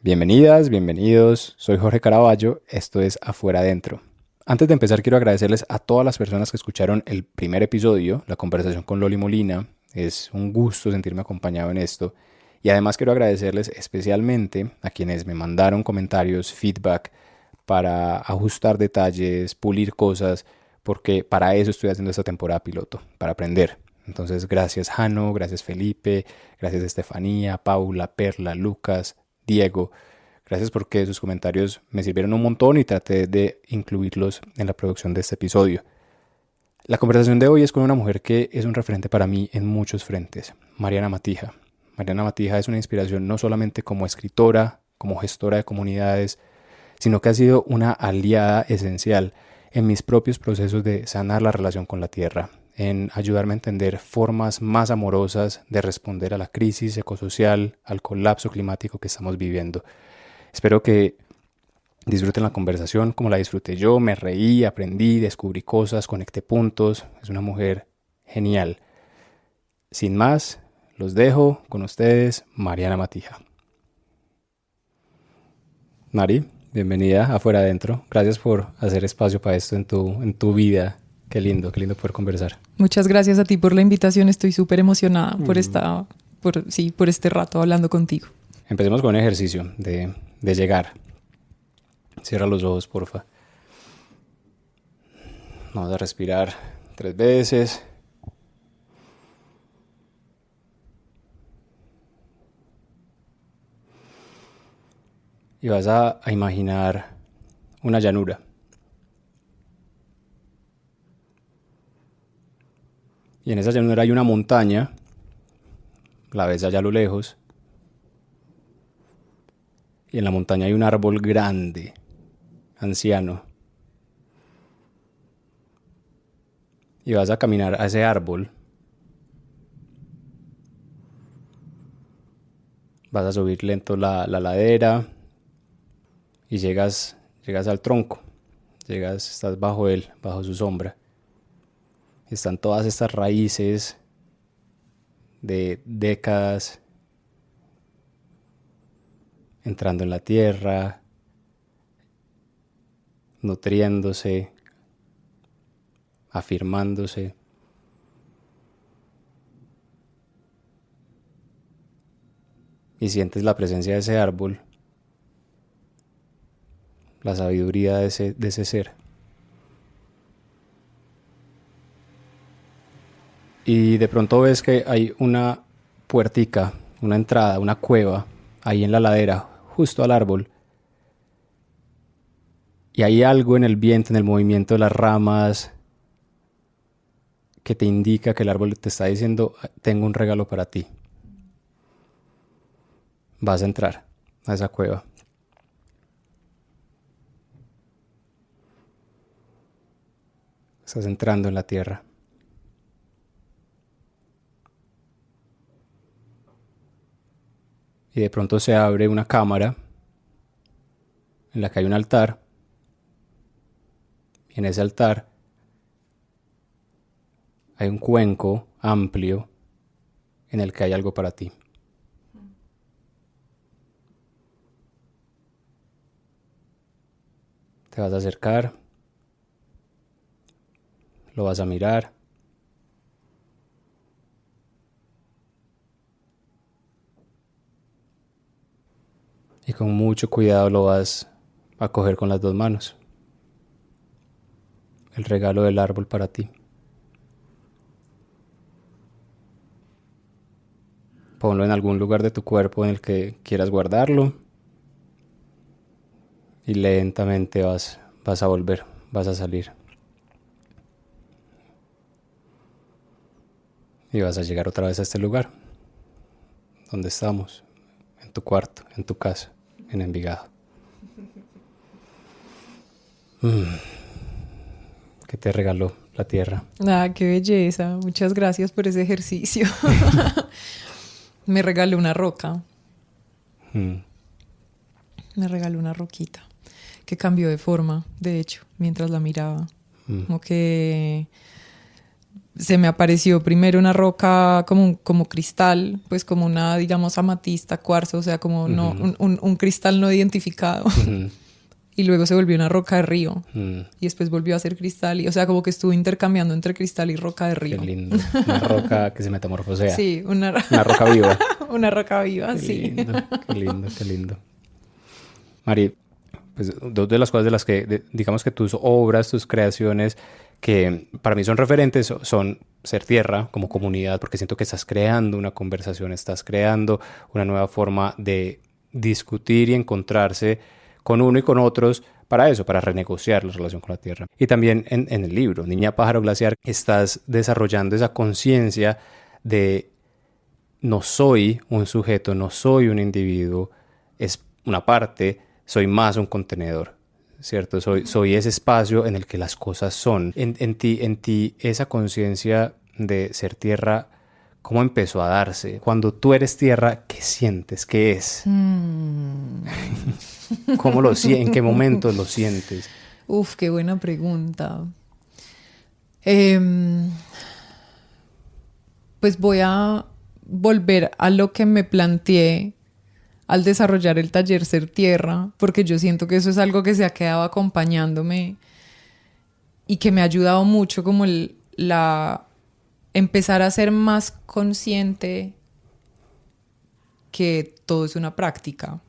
Bienvenidas, bienvenidos. Soy Jorge Caraballo. Esto es Afuera Adentro. Antes de empezar, quiero agradecerles a todas las personas que escucharon el primer episodio, la conversación con Loli Molina. Es un gusto sentirme acompañado en esto. Y además quiero agradecerles especialmente a quienes me mandaron comentarios, feedback, para ajustar detalles, pulir cosas, porque para eso estoy haciendo esta temporada piloto, para aprender. Entonces, gracias Jano, gracias Felipe, gracias Estefanía, Paula, Perla, Lucas, Diego. Gracias porque sus comentarios me sirvieron un montón y traté de incluirlos en la producción de este episodio. La conversación de hoy es con una mujer que es un referente para mí en muchos frentes, Mariana Matija. Mariana Matija es una inspiración no solamente como escritora, como gestora de comunidades, sino que ha sido una aliada esencial en mis propios procesos de sanar la relación con la tierra, en ayudarme a entender formas más amorosas de responder a la crisis ecosocial, al colapso climático que estamos viviendo. Espero que disfruten la conversación como la disfruté yo, me reí, aprendí, descubrí cosas, conecté puntos. Es una mujer genial. Sin más, los dejo con ustedes, Mariana Matija. Mari, bienvenida a Afuera Adentro. Gracias por hacer espacio para esto en tu vida. Qué lindo poder conversar. Muchas gracias a ti por la invitación. Estoy súper emocionada por este rato hablando contigo. Empecemos con un ejercicio de llegar. Cierra los ojos, porfa. Vamos a respirar 3 veces. Y vas a imaginar una llanura. Y en esa llanura hay una montaña. La ves allá a lo lejos. Y en la montaña hay un árbol grande, anciano. Y vas a caminar a ese árbol. Vas a subir lento la ladera. Y llegas al tronco. Estás bajo él, bajo su sombra. Están todas estas raíces de décadas entrando en la tierra, nutriéndose, afirmándose. Y sientes la presencia de ese árbol, la sabiduría de ese ser. Y de pronto ves que hay una puertica, una entrada, una cueva ahí en la ladera, justo al árbol. Y hay algo en el viento, en el movimiento de las ramas, que te indica que el árbol te está diciendo: tengo un regalo para ti. Vas a entrar a esa cueva. Estás entrando en la tierra. Y de pronto se abre una cámara en la que hay un altar. Y en ese altar hay un cuenco amplio en el que hay algo para ti. Te vas a acercar, lo vas a mirar. Y con mucho cuidado lo vas a coger con las 2 manos. El regalo del árbol para ti. Ponlo en algún lugar de tu cuerpo en el que quieras guardarlo. Y lentamente vas a volver, vas a salir. Y vas a llegar otra vez a este lugar, donde estamos, en tu cuarto, en tu casa, en Envigado. ¿Qué te regaló la tierra? Qué belleza. Muchas gracias por ese ejercicio. Me regaló una roca. Me regaló una roquita que cambió de forma, de hecho, mientras la miraba. Como que se me apareció primero una roca como cristal, pues como una, digamos, amatista, cuarzo, o sea, como no, un cristal no identificado. Y luego se volvió una roca de río. Y después volvió a ser cristal. Y, o sea, como que estuvo intercambiando entre cristal y roca de río. Qué lindo. Una roca que se metamorfosea. Sí, una roca viva. Una roca viva, Qué sí. Lindo, qué lindo, qué lindo. Mari, pues dos de las cosas de las que, digamos que tus obras, tus creaciones, que para mí son referentes, son Ser Tierra como comunidad, porque siento que estás creando una conversación, estás creando una nueva forma de discutir y encontrarse con uno y con otros para eso, para renegociar la relación con la tierra. Y también en el libro, Niña Pájaro Glaciar, estás desarrollando esa conciencia de no soy un sujeto, no soy un individuo, es una parte, soy más un contenedor, ¿cierto? Soy ese espacio en el que las cosas son. En ti esa conciencia de ser tierra, ¿cómo empezó a darse? Cuando tú eres tierra, ¿qué sientes? ¿Qué es? ¿Cómo lo sientes? ¿En qué momento lo sientes? Uf, qué buena pregunta. Pues voy a volver a lo que me planteé al desarrollar el taller Ser Tierra, porque yo siento que eso es algo que se ha quedado acompañándome y que me ha ayudado mucho como empezar a ser más consciente que todo es una práctica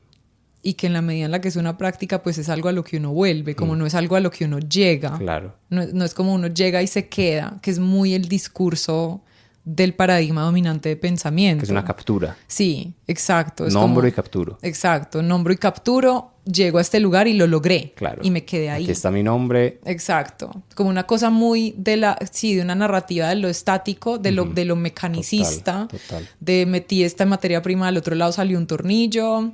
y que en la medida en la que es una práctica pues es algo a lo que uno vuelve, como no es algo a lo que uno llega. Claro. No es como uno llega y se queda, que es muy el discurso del paradigma dominante de pensamiento. Que es una captura. Sí, exacto. Es nombro como, y capturo. Exacto, nombro y capturo, llego a este lugar y lo logré. Claro. Y me quedé ahí. Aquí está mi nombre. Exacto. Como una cosa muy de una narrativa de lo estático, de lo mecanicista. Total. De metí esta materia prima, al otro lado salió un tornillo.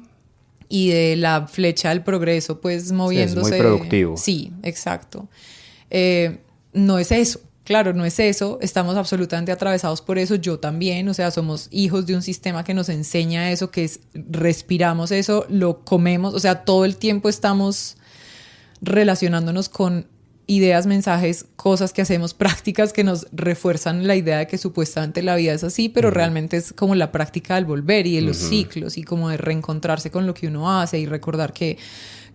Y de la flecha del progreso, pues moviéndose. Sí, es muy productivo. Sí, exacto. No es eso. Claro, no es eso, estamos absolutamente atravesados por eso, yo también, o sea, somos hijos de un sistema que nos enseña eso, que es, respiramos eso, lo comemos, o sea, todo el tiempo estamos relacionándonos con ideas, mensajes, cosas que hacemos, prácticas que nos refuerzan la idea de que supuestamente la vida es así, pero realmente es como la práctica del volver y de los ciclos y como de reencontrarse con lo que uno hace y recordar que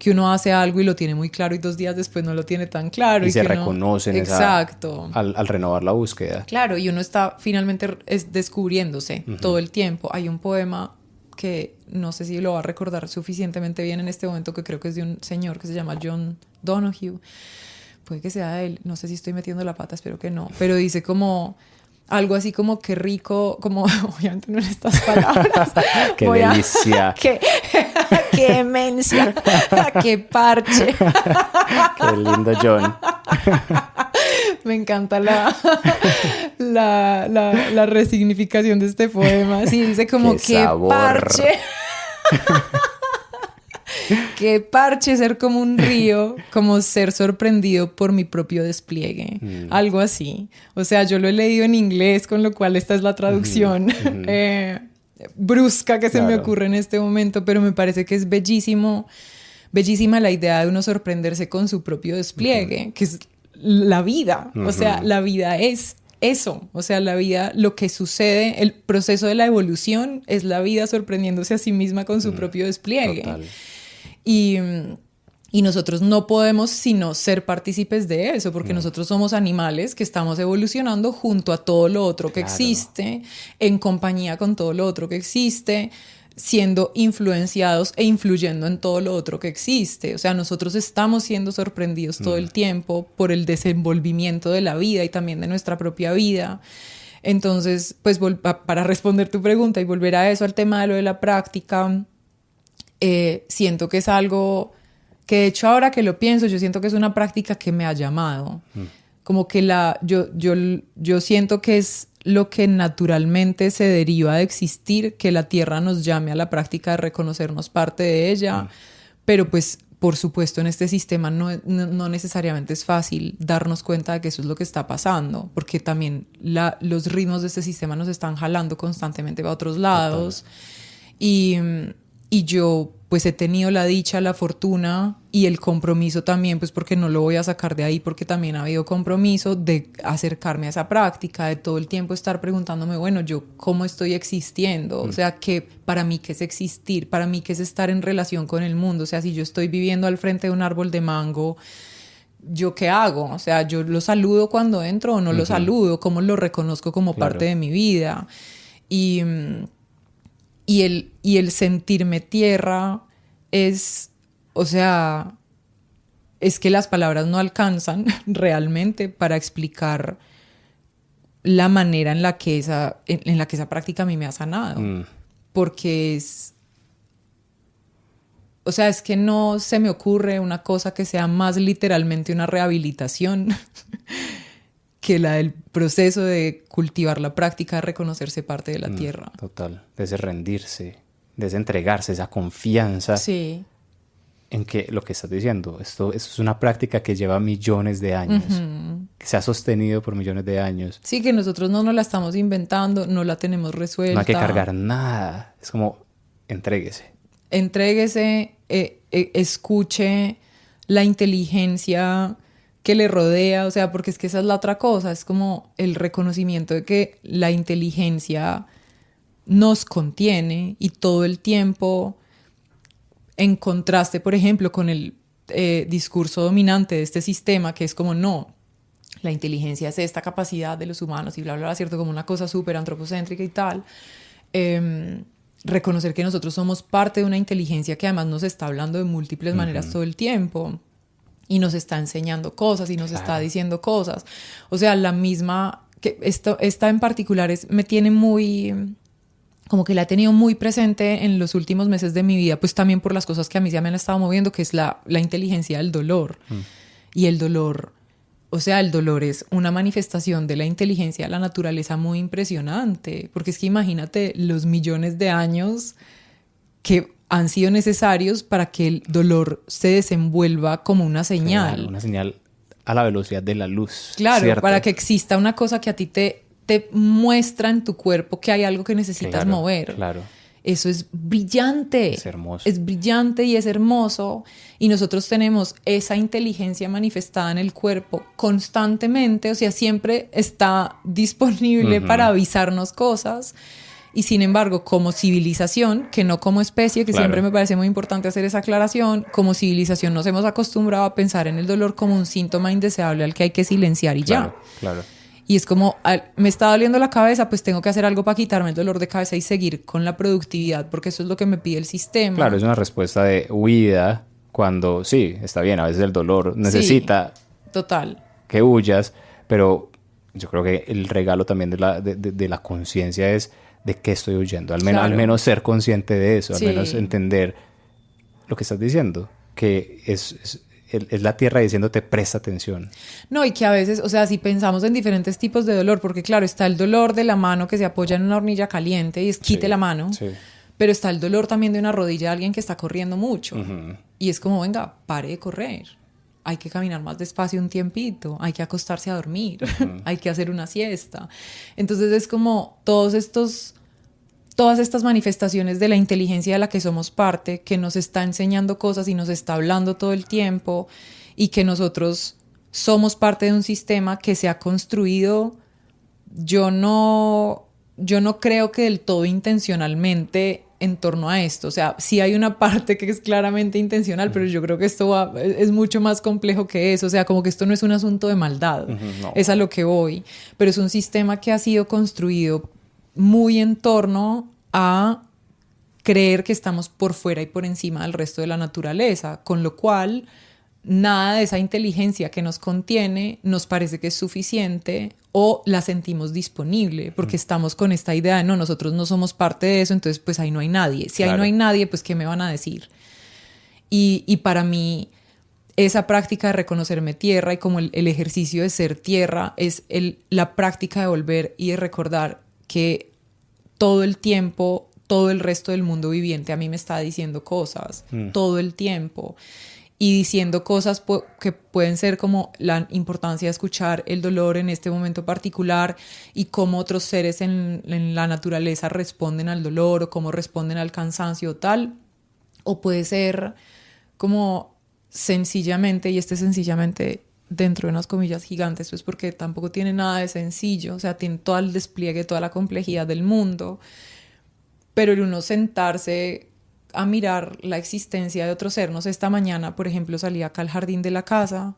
uno hace algo y lo tiene muy claro y 2 días después no lo tiene tan claro. Y se que uno... reconocen Exacto. Al renovar la búsqueda. Claro, y uno está finalmente descubriéndose todo el tiempo. Hay un poema que no sé si lo va a recordar suficientemente bien en este momento, que creo que es de un señor que se llama John Donohue. Puede que sea de él, no sé si estoy metiendo la pata, espero que no. Pero dice como... algo así como qué rico, como obviamente no en estas palabras. ¡Qué delicia! ¡Qué demencia! ¡Qué parche! ¡Qué lindo, John! Me encanta la resignificación de este poema. Sí, dice como qué parche. Qué parche ser como un río, como ser sorprendido por mi propio despliegue. Algo así. O sea, yo lo he leído en inglés, con lo cual esta es la traducción brusca que se me ocurre en este momento, pero me parece que es bellísima la idea de uno sorprenderse con su propio despliegue, que es la vida. O sea, la vida es eso. O sea, la vida, lo que sucede, el proceso de la evolución es la vida sorprendiéndose a sí misma con su propio despliegue. Total. Y nosotros no podemos sino ser partícipes de eso, porque nosotros somos animales que estamos evolucionando junto a todo lo otro que existe, en compañía con todo lo otro que existe, siendo influenciados e influyendo en todo lo otro que existe. O sea, nosotros estamos siendo sorprendidos todo el tiempo por el desenvolvimiento de la vida y también de nuestra propia vida. Entonces, pues para responder tu pregunta y volver a eso, al tema de lo de la práctica, siento que es algo que, de hecho, ahora que lo pienso, yo siento que es una práctica que me ha llamado. Como que yo siento que es lo que naturalmente se deriva de existir, que la tierra nos llame a la práctica de reconocernos parte de ella. Pero pues, por supuesto, en este sistema no necesariamente es fácil darnos cuenta de que eso es lo que está pasando, porque también los ritmos de este sistema nos están jalando constantemente para otros lados. Y yo pues he tenido la dicha, la fortuna y el compromiso también, pues porque no lo voy a sacar de ahí, porque también ha habido compromiso de acercarme a esa práctica, de todo el tiempo estar preguntándome, bueno, yo cómo estoy existiendo, o sea, que para mí qué es existir, para mí qué es estar en relación con el mundo, o sea, si yo estoy viviendo al frente de un árbol de mango, ¿yo qué hago? O sea, ¿yo lo saludo cuando entro o no lo saludo? ¿Cómo lo reconozco como parte de mi vida? Y el sentirme tierra es, o sea, es que las palabras no alcanzan realmente para explicar la manera en la que esa práctica a mí me ha sanado. Porque o sea, es que no se me ocurre una cosa que sea más literalmente una rehabilitación que la del proceso de cultivar la práctica de reconocerse parte de la tierra. Total, de ese rendirse, de ese entregarse, esa confianza. Sí. En que lo que estás diciendo, esto es una práctica que lleva millones de años, que se ha sostenido por millones de años. Sí, que nosotros no nos la estamos inventando, no la tenemos resuelta. No hay que cargar nada, es como, entréguese. Entréguese, escuche la inteligencia que le rodea, o sea, porque es que esa es la otra cosa, es como el reconocimiento de que la inteligencia nos contiene y todo el tiempo, en contraste, por ejemplo, con el discurso dominante de este sistema, que es como, no, la inteligencia es esta capacidad de los humanos y bla, bla, bla, ¿cierto? Como una cosa súper antropocéntrica y tal. Reconocer que nosotros somos parte de una inteligencia que además nos está hablando de múltiples maneras todo el tiempo y nos está enseñando cosas y nos está diciendo cosas. O sea, la misma, que esta en particular me tiene muy, como que la he tenido muy presente en los últimos meses de mi vida, pues también por las cosas que a mí ya me han estado moviendo, que es la inteligencia del dolor. Y el dolor, o sea, el dolor es una manifestación de la inteligencia de la naturaleza muy impresionante, porque es que imagínate los millones de años que han sido necesarios para que el dolor se desenvuelva como una señal. Claro, una señal a la velocidad de la luz. Claro, ¿cierto? para que exista una cosa que a ti te muestra en tu cuerpo que hay algo que necesitas mover. Claro. Eso es brillante. Es hermoso. Es brillante y es hermoso. Y nosotros tenemos esa inteligencia manifestada en el cuerpo constantemente. O sea, siempre está disponible para avisarnos cosas. Y sin embargo, como civilización, que no como especie, que siempre me parece muy importante hacer esa aclaración, como civilización nos hemos acostumbrado a pensar en el dolor como un síntoma indeseable al que hay que silenciar y ya. Claro. Y es como, me está doliendo la cabeza, pues tengo que hacer algo para quitarme el dolor de cabeza y seguir con la productividad, porque eso es lo que me pide el sistema. Claro, es una respuesta de huida cuando, sí, está bien, a veces el dolor necesita que huyas, pero yo creo que el regalo también de la conciencia es de qué estoy huyendo. Al menos ser consciente de eso, al menos entender lo que estás diciendo, que es la tierra diciéndote presta atención. No, y que a veces, o sea, si pensamos en diferentes tipos de dolor, porque claro, está el dolor de la mano que se apoya en una hornilla caliente y es quite la mano, pero está el dolor también de una rodilla de alguien que está corriendo mucho. Y es como, venga, pare de correr. Hay que caminar más despacio un tiempito, hay que acostarse a dormir, hay que hacer una siesta. Entonces es como todas estas manifestaciones de la inteligencia de la que somos parte, que nos está enseñando cosas y nos está hablando todo el tiempo, y que nosotros somos parte de un sistema que se ha construido, yo no creo que del todo intencionalmente en torno a esto. O sea, sí hay una parte que es claramente intencional, pero yo creo que esto es mucho más complejo que eso. O sea, como que esto no es un asunto de maldad, es a lo que voy, pero es un sistema que ha sido construido muy en torno a creer que estamos por fuera y por encima del resto de la naturaleza, con lo cual nada de esa inteligencia que nos contiene nos parece que es suficiente o la sentimos disponible, porque estamos con esta idea de no, nosotros no somos parte de eso, entonces pues ahí no hay nadie. Si ahí no hay nadie, pues ¿qué me van a decir? Y para mí esa práctica de reconocerme tierra y como el ejercicio de ser tierra es la práctica de volver y de recordar que todo el tiempo, todo el resto del mundo viviente a mí me está diciendo cosas, todo el tiempo. Y diciendo cosas que pueden ser como la importancia de escuchar el dolor en este momento particular y cómo otros seres en la naturaleza responden al dolor o cómo responden al cansancio o tal. O puede ser como sencillamente, y sencillamente dentro de unas comillas gigantes, pues porque tampoco tiene nada de sencillo, o sea, tiene todo el despliegue, toda la complejidad del mundo, pero el uno sentarse a mirar la existencia de otro ser. No sé, esta mañana, por ejemplo, salí acá al jardín de la casa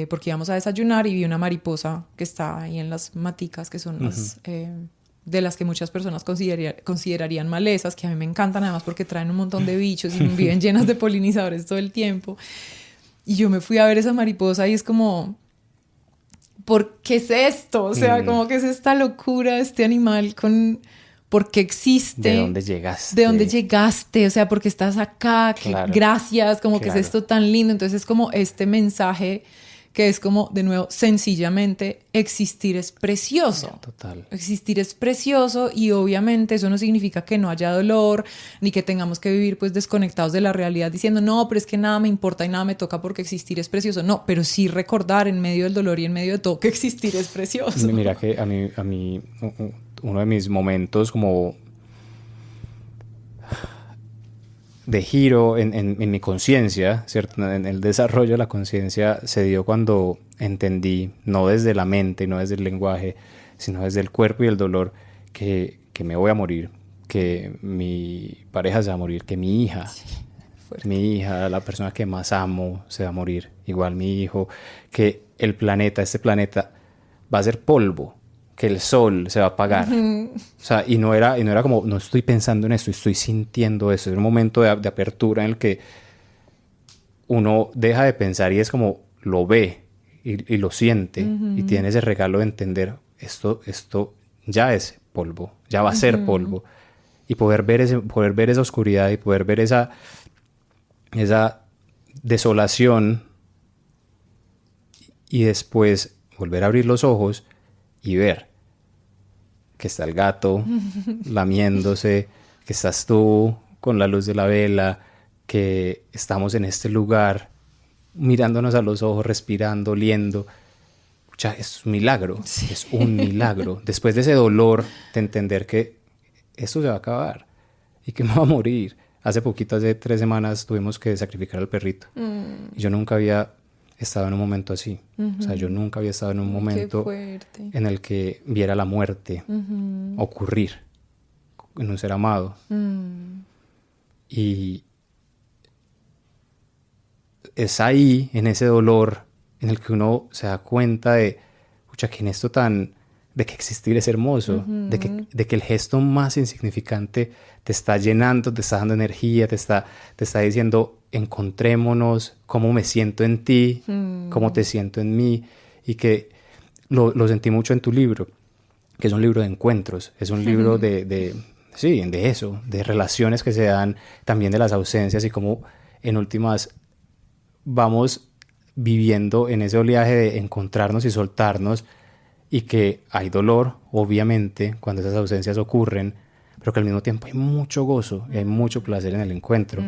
porque íbamos a desayunar y vi una mariposa que está ahí en las maticas, que son las... de las que muchas personas considerarían malezas, que a mí me encantan además porque traen un montón de bichos y viven llenas de polinizadores todo el tiempo. Y yo me fui a ver esa mariposa y es como, ¿por qué es esto? O sea, como que es esta locura, este animal con... ¿Por qué existe? ¿De dónde llegaste? ¿De dónde llegaste? O sea, ¿por qué estás acá? Claro. Gracias, como que es esto tan lindo. Entonces es como este mensaje que es como, de nuevo, sencillamente, existir es precioso. Total. Existir es precioso y obviamente eso no significa que no haya dolor, ni que tengamos que vivir pues desconectados de la realidad diciendo, no, pero es que nada me importa y nada me toca porque existir es precioso. No, pero sí recordar en medio del dolor y en medio de todo que existir es precioso. Mira que a mí uno de mis momentos como de giro en mi conciencia, ¿cierto? En el desarrollo de la conciencia se dio cuando entendí, no desde la mente, no desde el lenguaje, sino desde el cuerpo y el dolor, que me voy a morir, que mi pareja se va a morir, que mi hija, mi hija, la persona que más amo, se va a morir, igual mi hijo, que el planeta, este planeta, va a ser polvo, que el sol se va a apagar. O sea, y no era como, no estoy pensando en esto, estoy sintiendo eso. Es un momento de apertura en el que uno deja de pensar y es como, lo ve y lo siente. Y tiene ese regalo de entender, esto ya es polvo, ya va a ser polvo. Y poder ver esa oscuridad y poder ver esa desolación y después volver a abrir los ojos y ver que está el gato lamiéndose, que estás tú con la luz de la vela, que estamos en este lugar mirándonos a los ojos, respirando, oliendo. Pucha, es un milagro, es un milagro. Después de ese dolor de entender que esto se va a acabar y que me va a morir. Hace 3 semanas tuvimos que sacrificar al perrito. Y yo nunca había estado en un momento así. O sea, yo nunca había estado en un momento en el que viera la muerte ocurrir en un ser amado. Y es ahí, en ese dolor, en el que uno se da cuenta de, pucha, que en esto de que existir es hermoso, de que el gesto más insignificante te está llenando, te está dando energía, te está diciendo, encontrémonos, cómo me siento en ti, cómo te siento en mí, y que lo sentí mucho en tu libro, que es un libro de encuentros, es un libro de eso, de relaciones que se dan, también de las ausencias y cómo en últimas vamos viviendo en ese oleaje de encontrarnos y soltarnos, y que hay dolor, obviamente, cuando esas ausencias ocurren, pero que al mismo tiempo hay mucho gozo y hay mucho placer en el encuentro.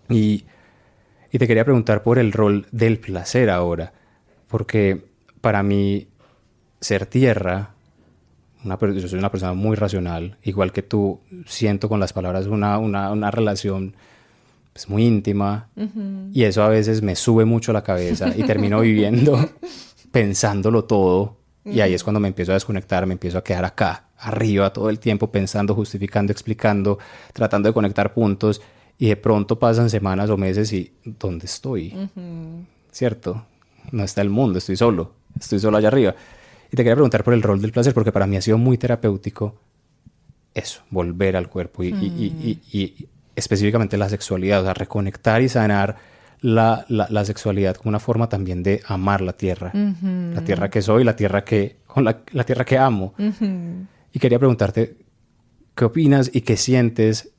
Y te quería preguntar por el rol del placer ahora, porque para mí ser tierra, yo soy una persona muy racional, igual que tú, siento con las palabras una relación pues, muy íntima, y eso a veces me sube mucho a la cabeza y termino viviendo pensándolo todo, y ahí es cuando me empiezo a desconectar, me empiezo a quedar acá, arriba todo el tiempo, pensando, justificando, explicando, tratando de conectar puntos, y de pronto pasan semanas o meses y ¿dónde estoy? ¿Cierto? No está el mundo, estoy solo allá arriba. Y te quería preguntar por el rol del placer, porque para mí ha sido muy terapéutico eso, volver al cuerpo y específicamente la sexualidad, o sea, reconectar y sanar la sexualidad como una forma también de amar la tierra, la tierra que soy, la tierra que amo. Y quería preguntarte, ¿qué opinas y qué sientes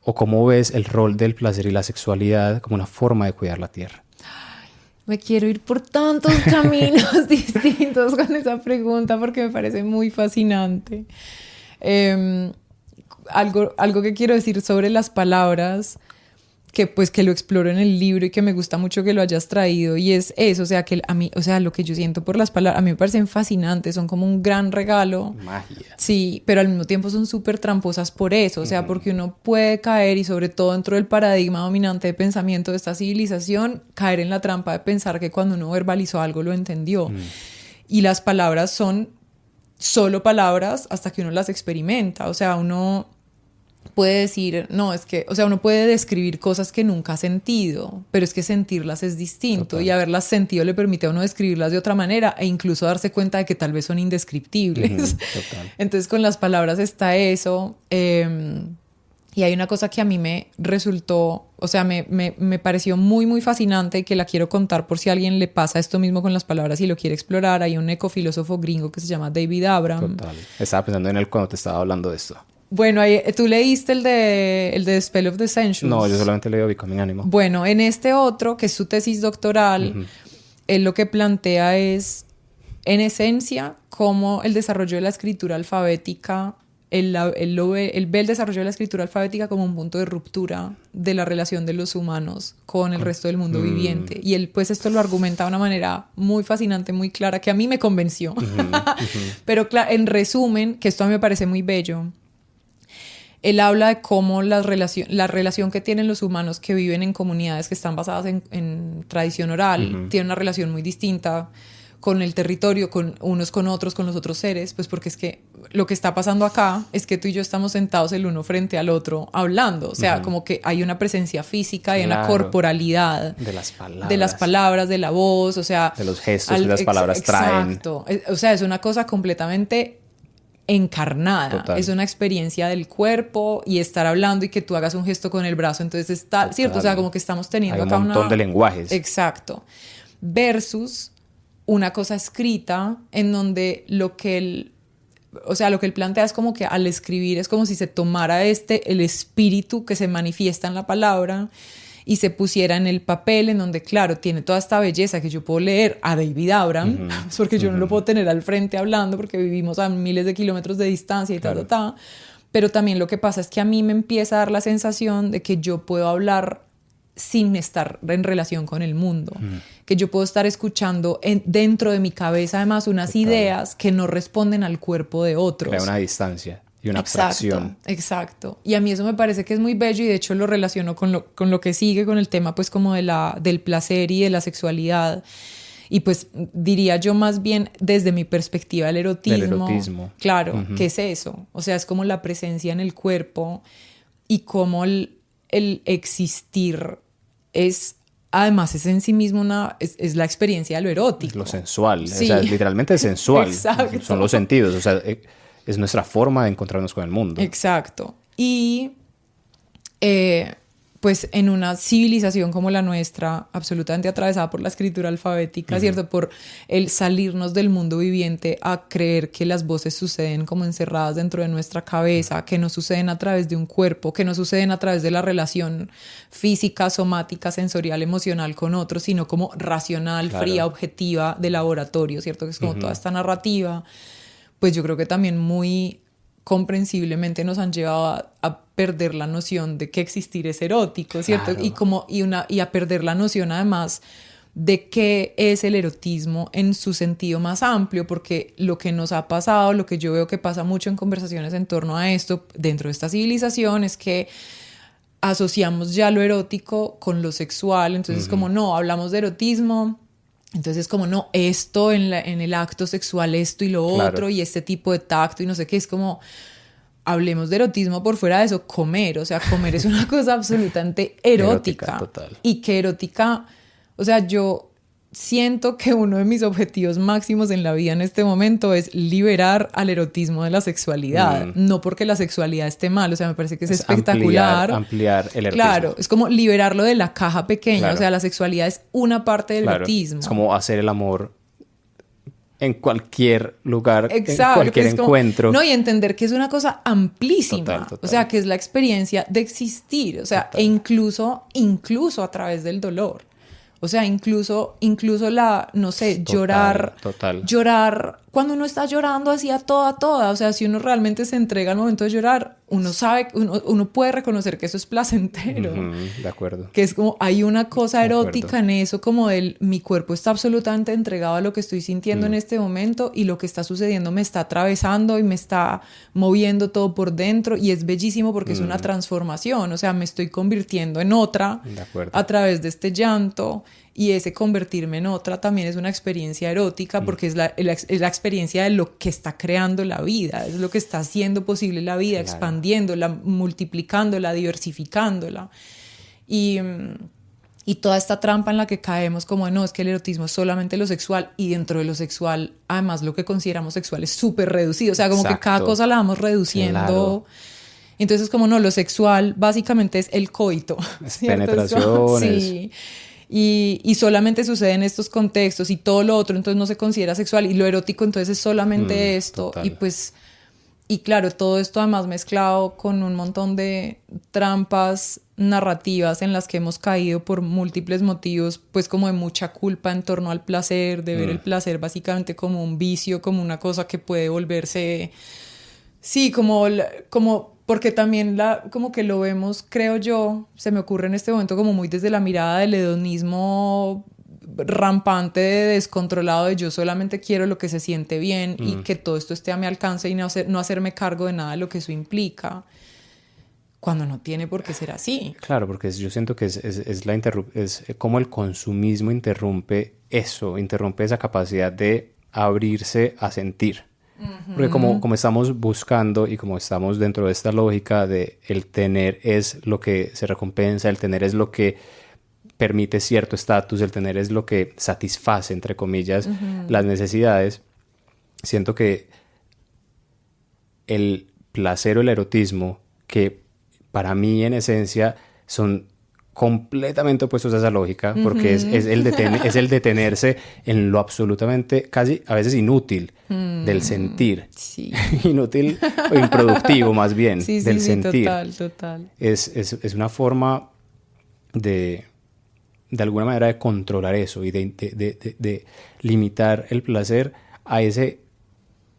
o cómo ves el rol del placer y la sexualidad como una forma de cuidar la tierra? Me quiero ir por tantos caminos distintos con esa pregunta porque me parece muy fascinante. Algo que quiero decir sobre las palabras, que lo exploro en el libro y que me gusta mucho que lo hayas traído, y es eso, o sea, que a mí, o sea, lo que yo siento por las palabras, a mí me parecen fascinantes, son como un gran regalo. Magia. Sí, pero al mismo tiempo son súper tramposas por eso, o sea, porque uno puede caer, y sobre todo dentro del paradigma dominante de pensamiento de esta civilización, caer en la trampa de pensar que cuando uno verbalizó algo lo entendió. Y las palabras son solo palabras hasta que uno las experimenta, o sea, uno puede decir, no, es que, o sea, uno puede describir cosas que nunca ha sentido, pero es que sentirlas es distinto. Total. Y haberlas sentido le permite a uno describirlas de otra manera e incluso darse cuenta de que tal vez son indescriptibles. Total. Entonces con las palabras está eso. Y hay una cosa que a mí me resultó, o sea, me pareció muy, muy fascinante y que la quiero contar por si a alguien le pasa esto mismo con las palabras y lo quiere explorar. Hay un ecofilósofo gringo que se llama David Abram. Total. Estaba pensando en él cuando te estaba hablando de esto. Bueno, tú leíste el de Spell of the Centuries. No, yo solamente leí Becoming Animal. Bueno, en este otro, que es su tesis doctoral, él lo que plantea es, en esencia, cómo el desarrollo de la escritura alfabética, él ve el desarrollo de la escritura alfabética como un punto de ruptura de la relación de los humanos con el resto del mundo viviente. Y él, pues, esto lo argumenta de una manera muy fascinante, muy clara, que a mí me convenció. Pero, en resumen, que esto a mí me parece muy bello, él habla de cómo la relación que tienen los humanos que viven en comunidades que están basadas en tradición oral, tiene una relación muy distinta con el territorio, con unos con otros, con los otros seres, pues porque es que lo que está pasando acá es que tú y yo estamos sentados el uno frente al otro hablando, o sea, como que hay una presencia física, hay una corporalidad de las palabras, de la voz, o sea, de los gestos que las palabras traen. Exacto, o sea, es una cosa completamente encarnada. Total. Es una experiencia del cuerpo y estar hablando y que tú hagas un gesto con el brazo, entonces está, total, ¿cierto? O sea, como que estamos teniendo hay acá un montón de lenguajes. Exacto. Versus una cosa escrita en donde lo que él plantea es como que al escribir es como si se tomara el espíritu que se manifiesta en la palabra y se pusiera en el papel, en donde, claro, tiene toda esta belleza que yo puedo leer a David Abram, porque yo no lo puedo tener al frente hablando porque vivimos a miles de kilómetros de distancia y claro. Pero también lo que pasa es que a mí me empieza a dar la sensación de que yo puedo hablar sin estar en relación con el mundo, que yo puedo estar escuchando dentro de mi cabeza además unas Total. Ideas que no responden al cuerpo de otros. Crea una distancia y una abstracción. Exacto. Y a mí eso me parece que es muy bello y de hecho lo relaciono con lo que sigue, con el tema pues como del placer y de la sexualidad. Y pues diría yo más bien desde mi perspectiva el erotismo. Del erotismo. Claro, ¿qué es eso? O sea, es como la presencia en el cuerpo y como el existir además es en sí mismo es la experiencia de lo erótico. Lo sensual, sí. O sea, literalmente es sensual. Exacto. Son los sentidos, o sea, es nuestra forma de encontrarnos con el mundo. Exacto. Y pues en una civilización como la nuestra, absolutamente atravesada por la escritura alfabética, ¿cierto? Por el salirnos del mundo viviente a creer que las voces suceden como encerradas dentro de nuestra cabeza, que no suceden a través de un cuerpo, que no suceden a través de la relación física, somática, sensorial, emocional con otros, sino como racional, claro. Fría, objetiva, de laboratorio, ¿cierto? Que es como toda esta narrativa. Pues yo creo que también muy comprensiblemente nos han llevado a perder la noción de que existir es erótico, ¿cierto? Claro. Y a perder la noción además de qué es el erotismo en su sentido más amplio, porque lo que nos ha pasado, lo que yo veo que pasa mucho en conversaciones en torno a esto dentro de esta civilización es que asociamos ya lo erótico con lo sexual, entonces como no, hablamos de erotismo, entonces como no, esto en el acto sexual, esto y lo claro. Otro, y este tipo de tacto y no sé qué, es como, hablemos de erotismo por fuera de eso, comer, o sea, comer es una cosa absolutamente erótica total. Y que erótica, o sea, yo siento que uno de mis objetivos máximos en la vida en este momento es liberar al erotismo de la sexualidad, no porque la sexualidad esté mal, o sea, me parece que es espectacular. Ampliar el erotismo. Claro, es como liberarlo de la caja pequeña, claro. O sea, la sexualidad es una parte del claro. Erotismo. Es como hacer el amor en cualquier lugar, exacto, en cualquier encuentro. No, y entender que es una cosa amplísima, total. O sea, que es la experiencia de existir, o sea, total. E incluso a través del dolor. O sea, incluso la, no sé, total. llorar cuando uno está llorando así a toda, o sea, si uno realmente se entrega al momento de llorar, uno sabe, uno puede reconocer que eso es placentero. De acuerdo. Que es como, hay una cosa erótica en eso, como mi cuerpo está absolutamente entregado a lo que estoy sintiendo en este momento y lo que está sucediendo me está atravesando y me está moviendo todo por dentro y es bellísimo porque es una transformación, o sea, me estoy convirtiendo en otra a través de este llanto. Y ese convertirme en otra también es una experiencia erótica porque es la experiencia de lo que está creando la vida, es lo que está haciendo posible la vida, expandiéndola, multiplicándola, diversificándola. Y toda esta trampa en la que caemos como no, es que el erotismo es solamente lo sexual y dentro de lo sexual, además lo que consideramos sexual es súper reducido, o sea, como que cada cosa la vamos reduciendo. Claro. Entonces como no, lo sexual básicamente es el coito. Es penetraciones. Sí. Y solamente sucede en estos contextos y todo lo otro entonces no se considera sexual y lo erótico entonces es solamente esto. Total. Y pues, y claro, todo esto además mezclado con un montón de trampas narrativas en las que hemos caído por múltiples motivos, pues como de mucha culpa en torno al placer, de ver el placer básicamente como un vicio, como una cosa que puede volverse, sí, como porque también como que lo vemos, creo yo, se me ocurre en este momento como muy desde la mirada del hedonismo rampante, descontrolado, de yo solamente quiero lo que se siente bien y que todo esto esté a mi alcance y no hacerme cargo de nada de lo que eso implica, cuando no tiene por qué ser así. Claro, porque yo siento que es como el consumismo interrumpe esa capacidad de abrirse a sentir. Porque como estamos buscando y como estamos dentro de esta lógica de el tener es lo que se recompensa, el tener es lo que permite cierto estatus, el tener es lo que satisface, entre comillas, las necesidades, siento que el placer o el erotismo, que para mí en esencia son completamente opuestos a esa lógica, porque es el detenerse en lo absolutamente, casi a veces inútil del sentir. Sí. Inútil o improductivo más bien, del sentir. Total. Es una forma de alguna manera de controlar eso y de limitar el placer a esa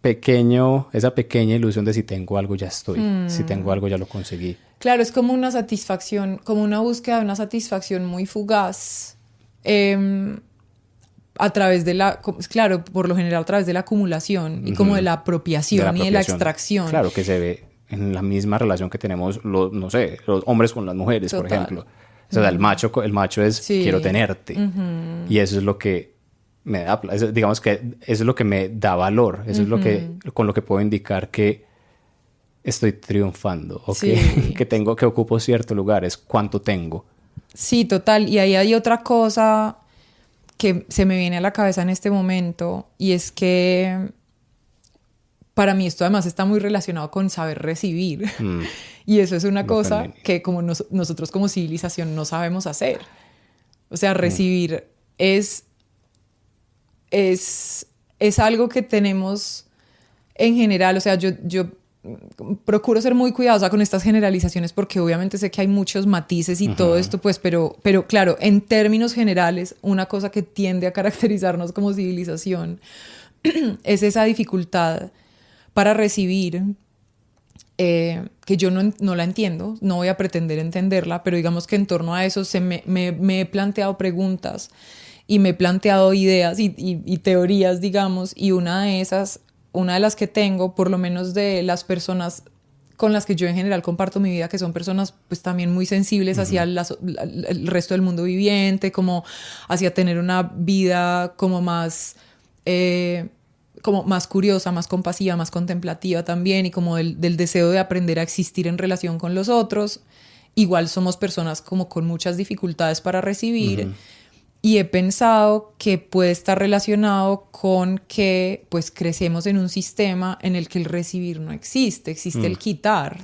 pequeña ilusión de si tengo algo ya estoy, si tengo algo ya lo conseguí. Claro, es como una satisfacción, como una búsqueda de una satisfacción muy fugaz, a través de claro, por lo general a través de la acumulación y como de la apropiación y de la extracción. Claro, que se ve en la misma relación que tenemos los hombres con las mujeres, por ejemplo. O sea, el macho es quiero tenerte. Y eso es lo que me da, digamos que eso es lo que me da valor, eso es lo que, con lo que puedo indicar que estoy triunfando o que ocupo cierto lugar, es cuánto tengo. Sí, total. Y ahí hay otra cosa que se me viene a la cabeza en este momento y es que para mí esto además está muy relacionado con saber recibir. Y eso es una cosa que como nosotros como civilización no sabemos hacer. O sea, recibir es algo que tenemos en general. O sea, yo procuro ser muy cuidadosa con estas generalizaciones porque obviamente sé que hay muchos matices y todo esto, pues, pero claro, en términos generales, una cosa que tiende a caracterizarnos como civilización es esa dificultad para recibir, que yo no la entiendo, no voy a pretender entenderla, pero digamos que en torno a eso me he planteado preguntas y me he planteado ideas y teorías, digamos, y una de las que tengo, por lo menos de las personas con las que yo en general comparto mi vida, que son personas pues también muy sensibles hacia el resto del mundo viviente, como hacia tener una vida como más curiosa, más compasiva, más contemplativa también, y como del deseo de aprender a existir en relación con los otros. Igual somos personas como con muchas dificultades para recibir. Y he pensado que puede estar relacionado con que pues crecemos en un sistema en el que el recibir no existe, existe el quitar.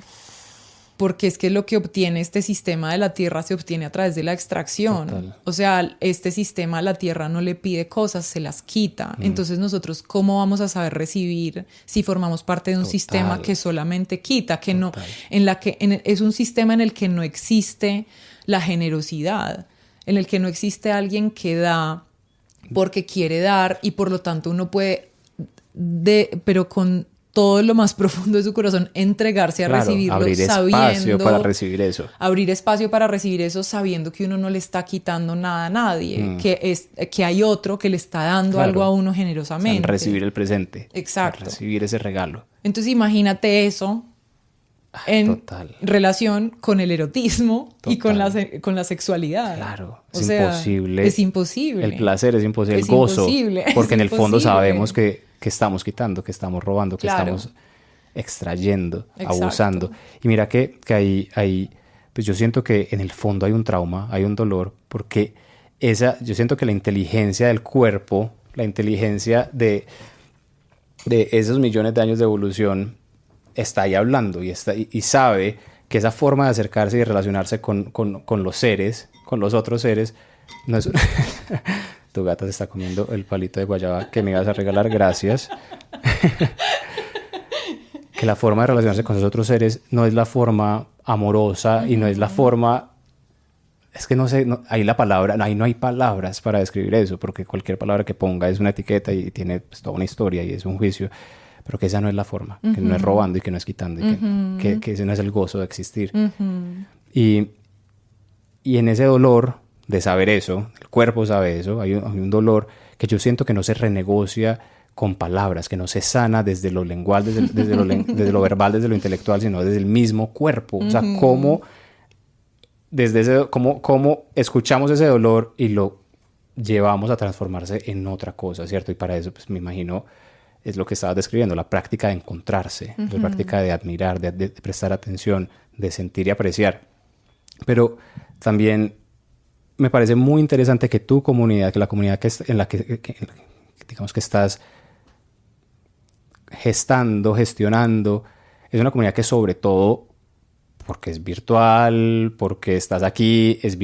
Porque es que lo que obtiene este sistema de la tierra se obtiene a través de la extracción. Total. O sea, este sistema, la tierra no le pide cosas, se las quita. Entonces nosotros, ¿cómo vamos a saber recibir si formamos parte de un sistema que solamente quita? Que no, es un sistema en el que no existe la generosidad, en el que no existe alguien que da porque quiere dar y por lo tanto uno puede pero con todo lo más profundo de su corazón, entregarse a recibirlo, abrir espacio para recibir eso. Abrir espacio para recibir eso, sabiendo que uno no le está quitando nada a nadie, que hay otro que le está dando algo a uno generosamente. O sea, recibir el presente. Exacto. Recibir ese regalo. Entonces imagínate eso en relación con el erotismo y con la sexualidad. Claro, es imposible. Es imposible. El placer es imposible, el gozo. Imposible. Porque en el fondo sabemos que estamos quitando, que estamos robando, que estamos extrayendo, abusando. Y mira que ahí, pues yo siento que en el fondo hay un trauma, hay un dolor, porque yo siento que la inteligencia del cuerpo, la inteligencia de esos millones de años de evolución está ahí hablando y sabe que esa forma de acercarse y relacionarse con los seres, con los otros seres, no es... Tu gata se está comiendo el palito de guayaba que me ibas a regalar, gracias. Que la forma de relacionarse con esos otros seres no es la forma amorosa y no es la forma... Es que no sé, ahí no hay palabras para describir eso, porque cualquier palabra que ponga es una etiqueta y tiene pues, toda una historia y es un juicio, pero que esa no es la forma, que no es robando y que no es quitando, y que ese no es el gozo de existir. Y en ese dolor de saber eso, el cuerpo sabe eso, hay un dolor que yo siento que no se renegocia con palabras, que no se sana desde lo lengual, desde lo verbal, desde lo intelectual, sino desde el mismo cuerpo. O sea, cómo escuchamos ese dolor y lo llevamos a transformarse en otra cosa, ¿cierto? Y para eso, pues me imagino, es lo que estabas describiendo, la práctica de encontrarse, la práctica de admirar, de prestar atención, de sentir y apreciar. Pero también me parece muy interesante que tu comunidad, que la comunidad en la que digamos que estás gestionando, es una comunidad que sobre todo, porque es virtual, porque estás aquí, es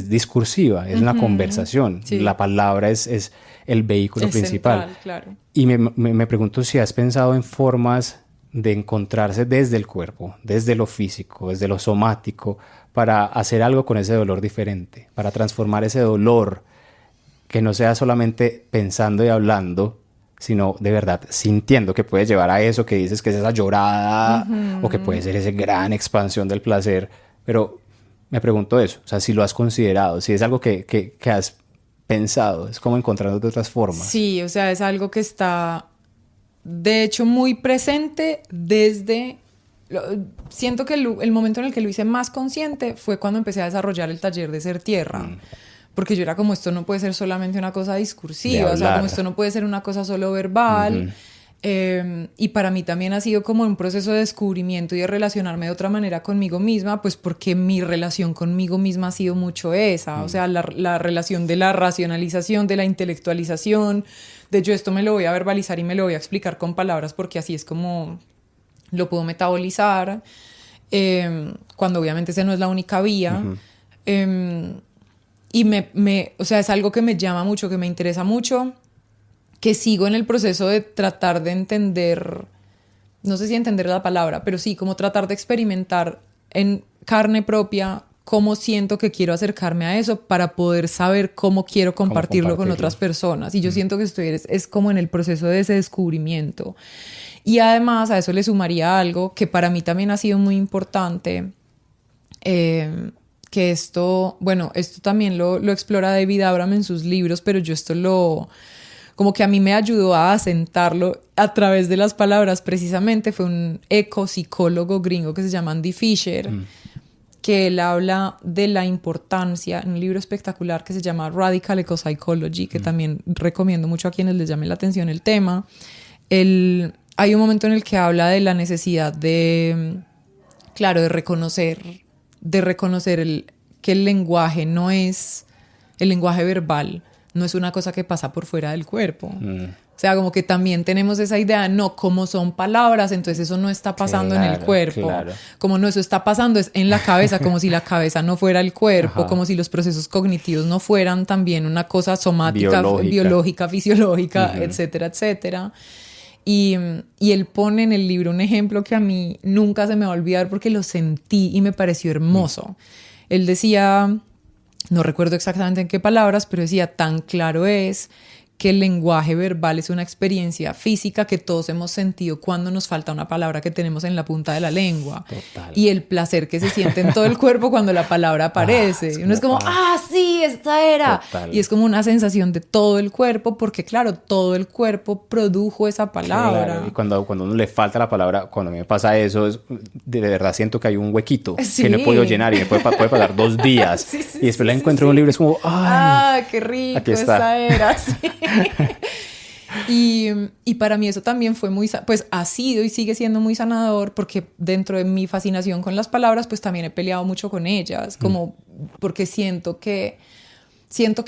discursiva, es una conversación. Sí. La palabra es el vehículo principal. Central, claro. Y me pregunto si has pensado en formas de encontrarse desde el cuerpo, desde lo físico, desde lo somático, para hacer algo con ese dolor diferente, para transformar ese dolor, que no sea solamente pensando y hablando, sino de verdad sintiendo, que puede llevar a eso que dices que es esa llorada, o que puede ser esa gran expansión del placer. Pero me pregunto eso, o sea, si lo has considerado, si es algo que has pensado, es como encontrando de otras formas. Sí, o sea, es algo que está, de hecho, muy presente desde... Siento que el momento en el que lo hice más consciente fue cuando empecé a desarrollar el taller de Ser Tierra. Porque yo era como, esto no puede ser solamente una cosa discursiva, o sea, como esto no puede ser una cosa solo verbal. Y para mí también ha sido como un proceso de descubrimiento y de relacionarme de otra manera conmigo misma, pues porque mi relación conmigo misma ha sido mucho esa. O sea, la relación de la racionalización, de la intelectualización, de yo esto me lo voy a verbalizar y me lo voy a explicar con palabras porque así es como lo puedo metabolizar, cuando obviamente esa no es la única vía. Y o sea, es algo que me llama mucho, que me interesa mucho, que sigo en el proceso de tratar de entender, no sé si entender la palabra, pero sí, como tratar de experimentar en carne propia cómo siento que quiero acercarme a eso para poder saber cómo quiero compartirlo con otras personas. Y yo siento que es como en el proceso de ese descubrimiento. Y además a eso le sumaría algo que para mí también ha sido muy importante, que esto también lo explora David Abram en sus libros, pero yo como que a mí me ayudó a asentarlo a través de las palabras. Precisamente fue un ecopsicólogo gringo que se llama Andy Fisher, que él habla de la importancia, en un libro espectacular que se llama Radical Ecopsychology, que también recomiendo mucho a quienes les llame la atención el tema. Hay un momento en el que habla de la necesidad de reconocer que el lenguaje no es, el lenguaje verbal no es una cosa que pasa por fuera del cuerpo. O sea, como que también tenemos esa idea, no, como son palabras, entonces eso no está pasando en el cuerpo. Claro. Como no, eso está pasando es en la cabeza, como si la cabeza no fuera el cuerpo, como si los procesos cognitivos no fueran también una cosa somática, biológica, fisiológica, etcétera, etcétera. Y él pone en el libro un ejemplo que a mí nunca se me va a olvidar porque lo sentí y me pareció hermoso. Él decía, no recuerdo exactamente en qué palabras, pero decía, tan claro es que el lenguaje verbal es una experiencia física que todos hemos sentido cuando nos falta una palabra que tenemos en la punta de la lengua. Total. Y el placer que se siente en todo el cuerpo cuando la palabra aparece. Y uno es como, sí, esta era. Total. Y es como una sensación de todo el cuerpo, porque claro, todo el cuerpo produjo esa palabra. Claro. Y cuando uno le falta la palabra, cuando a mí me pasa eso, de verdad siento que hay un huequito que no he podido llenar y me puede pasar 2 días. Sí, y después la encuentro en un libro y es como, ¡ay! ¡Qué rico! Aquí está. Esa era, sí. Y para mí eso también fue pues ha sido y sigue siendo muy sanador, porque dentro de mi fascinación con las palabras, pues también he peleado mucho con ellas, como porque siento que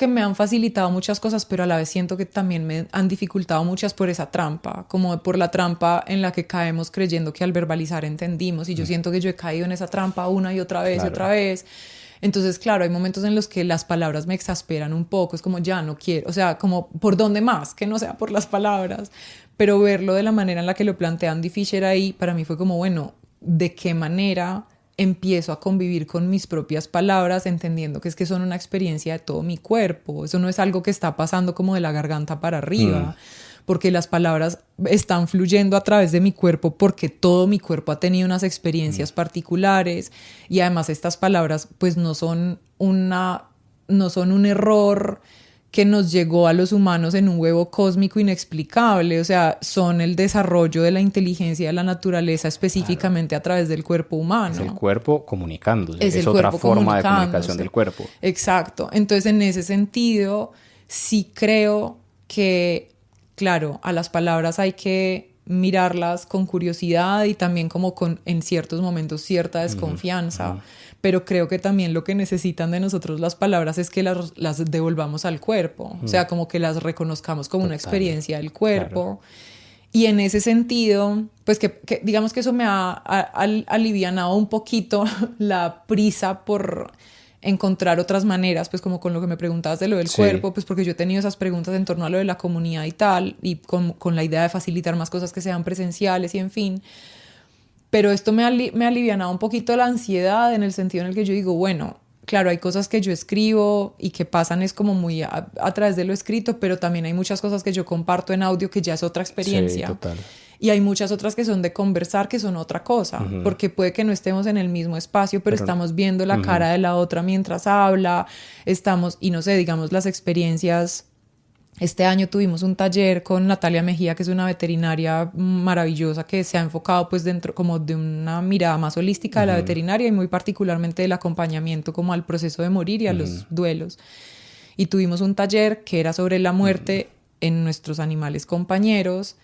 me han facilitado muchas cosas, pero a la vez siento que también me han dificultado muchas por esa trampa, como por la trampa en la que caemos creyendo que al verbalizar entendimos, y yo siento que yo he caído en esa trampa una y otra vez y otra vez. Entonces, claro, hay momentos en los que las palabras me exasperan un poco, es como ya no quiero, o sea, como ¿por dónde más? Que no sea por las palabras, pero verlo de la manera en la que lo plantea Andy Fisher ahí, para mí fue como, bueno, ¿de qué manera empiezo a convivir con mis propias palabras, entendiendo que es que son una experiencia de todo mi cuerpo? Eso no es algo que está pasando como de la garganta para arriba, porque las palabras están fluyendo a través de mi cuerpo, porque todo mi cuerpo ha tenido unas experiencias particulares, y además estas palabras pues no son un error que nos llegó a los humanos en un huevo cósmico inexplicable, o sea, son el desarrollo de la inteligencia de la naturaleza específicamente a través del cuerpo humano. Es el cuerpo comunicándose, es otra forma de comunicación del cuerpo. Exacto, entonces en ese sentido sí creo que, claro, a las palabras hay que mirarlas con curiosidad y también como con, en ciertos momentos, cierta desconfianza. Pero creo que también lo que necesitan de nosotros las palabras es que las devolvamos al cuerpo. O sea, como que las reconozcamos como una experiencia del cuerpo. Claro. Y en ese sentido, pues que digamos que eso me ha alivianado un poquito la prisa por encontrar otras maneras, pues como con lo que me preguntabas de lo del cuerpo, pues porque yo he tenido esas preguntas en torno a lo de la comunidad y tal, y con la idea de facilitar más cosas que sean presenciales y en fin. Pero esto me ha alivianado un poquito la ansiedad, en el sentido en el que yo digo, bueno, claro, hay cosas que yo escribo y que pasan es como muy a través de lo escrito, pero también hay muchas cosas que yo comparto en audio que ya es otra experiencia. Sí, total. Y hay muchas otras que son de conversar, que son otra cosa, porque puede que no estemos en el mismo espacio, pero estamos viendo la cara de la otra mientras habla, y no sé, digamos, las experiencias. Este año tuvimos un taller con Natalia Mejía, que es una veterinaria maravillosa que se ha enfocado pues dentro como de una mirada más holística de la veterinaria y muy particularmente del acompañamiento como al proceso de morir y a los duelos. Y tuvimos un taller que era sobre la muerte en nuestros animales compañeros,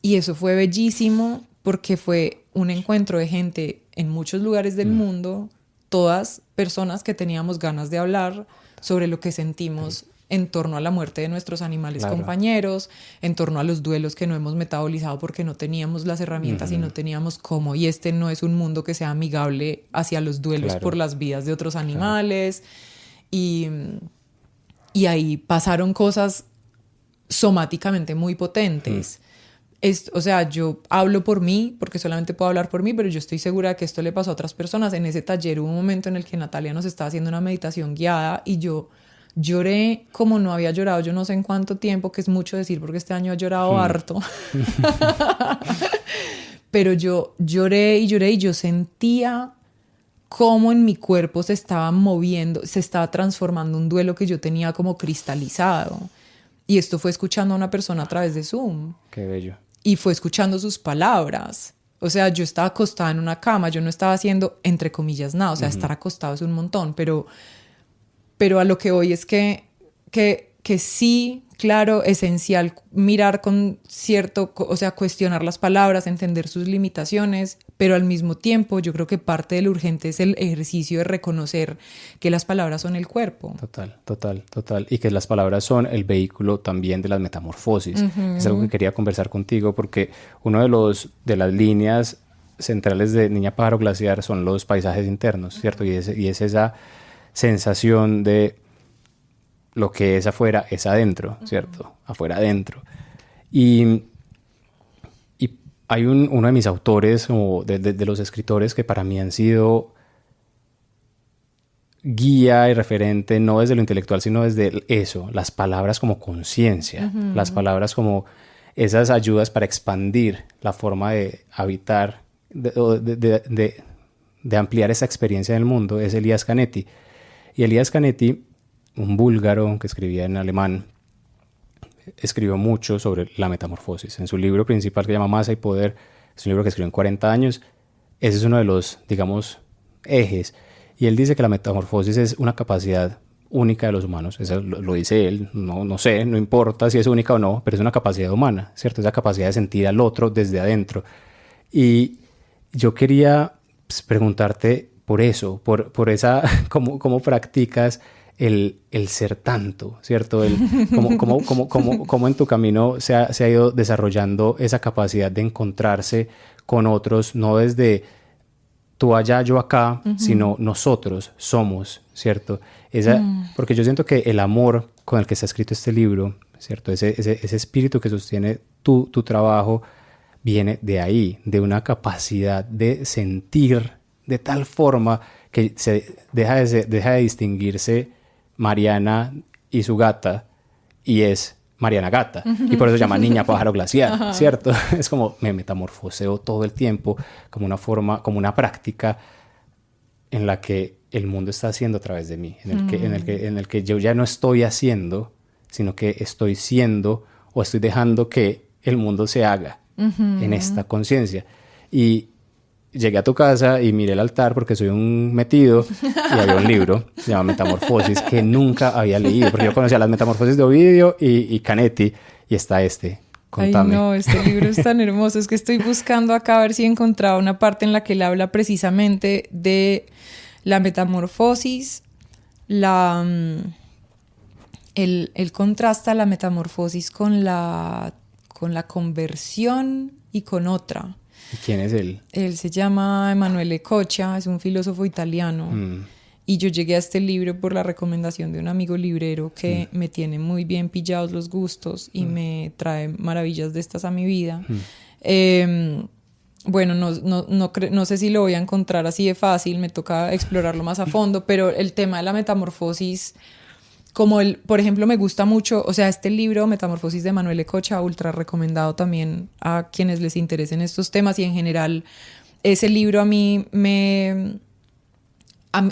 y eso fue bellísimo porque fue un encuentro de gente en muchos lugares del mundo, todas personas que teníamos ganas de hablar sobre lo que sentimos en torno a la muerte de nuestros animales compañeros, en torno a los duelos que no hemos metabolizado porque no teníamos las herramientas y no teníamos cómo. Y este no es un mundo que sea amigable hacia los duelos por las vidas de otros animales. Y ahí pasaron cosas somáticamente muy potentes. O sea, yo hablo por mí, porque solamente puedo hablar por mí, pero yo estoy segura de que esto le pasó a otras personas. En ese taller hubo un momento en el que Natalia nos estaba haciendo una meditación guiada y yo lloré como no había llorado yo no sé en cuánto tiempo, que es mucho decir porque este año he llorado harto. Pero yo lloré y yo sentía cómo en mi cuerpo se estaba moviendo, se estaba transformando un duelo que yo tenía como cristalizado. Y esto fue escuchando a una persona a través de Zoom. Qué bello. Y fue escuchando sus palabras. O sea, yo estaba acostada en una cama, yo no estaba haciendo, entre comillas, nada. O sea, estar acostado es un montón, pero a lo que voy es que sí, claro, esencial mirar con cierto, o sea, cuestionar las palabras, entender sus limitaciones, pero al mismo tiempo yo creo que parte de lo urgente es el ejercicio de reconocer que las palabras son el cuerpo. Total. Y que las palabras son el vehículo también de las metamorfosis. Es algo que quería conversar contigo porque uno de las líneas centrales de Niña Pájaro Glaciar son los paisajes internos, ¿cierto? Y es esa sensación de lo que es afuera es adentro, ¿cierto? Afuera adentro. Y hay uno de mis autores o de los escritores que para mí han sido guía y referente no desde lo intelectual, sino desde eso, las palabras como conciencia, las palabras como esas ayudas para expandir la forma de habitar, de ampliar esa experiencia del mundo, es Elías Canetti. Y Elías Canetti, un búlgaro que escribía en alemán, escribió mucho sobre la metamorfosis. En su libro principal que se llama Masa y Poder, es un libro que escribió en 40 años, ese es uno de los, digamos, ejes. Y él dice que la metamorfosis es una capacidad única de los humanos. Eso lo dice él, no sé, no importa si es única o no, pero es una capacidad humana, ¿cierto? Esa capacidad de sentir al otro desde adentro. Y yo quería preguntarte por eso, por esa, cómo practicas el ser tanto, ¿cierto? Cómo en tu camino se ha ido desarrollando esa capacidad de encontrarse con otros, no desde tú allá, yo acá, sino nosotros somos, ¿cierto? Porque yo siento que el amor con el que está escrito este libro, ¿cierto? Ese espíritu que sostiene tu trabajo viene de ahí, de una capacidad de sentir de tal forma que deja de distinguirse Mariana y su gata y es Mariana Gata. Y por eso se llama Niña Pájaro Glaciar, ¿cierto? Es como me metamorfoseo todo el tiempo como una forma, como una práctica en la que el mundo está haciendo a través de mí, en el que yo ya no estoy haciendo, sino que estoy siendo o estoy dejando que el mundo se haga en esta conciencia. Y llegué a tu casa y miré el altar porque soy un metido y había un libro, se llama Metamorfosis, que nunca había leído, porque yo conocía las Metamorfosis de Ovidio y Canetti, y está este. Contame. Ay, no, este libro es tan hermoso. Es que estoy buscando acá a ver si he encontrado una parte en la que él habla precisamente de la metamorfosis, él contrasta la metamorfosis con la conversión y con otra. ¿Quién es él? Él se llama Emanuele Coccia, es un filósofo italiano. Y yo llegué a este libro por la recomendación de un amigo librero que me tiene muy bien pillados los gustos y me trae maravillas de estas a mi vida. Bueno, no sé si lo voy a encontrar así de fácil, me toca explorarlo más a fondo, pero el tema de la metamorfosis, como por ejemplo, me gusta mucho, o sea, este libro, Metamorfosis de Emanuele Coccia, ultra recomendado también a quienes les interesen estos temas, y en general ese libro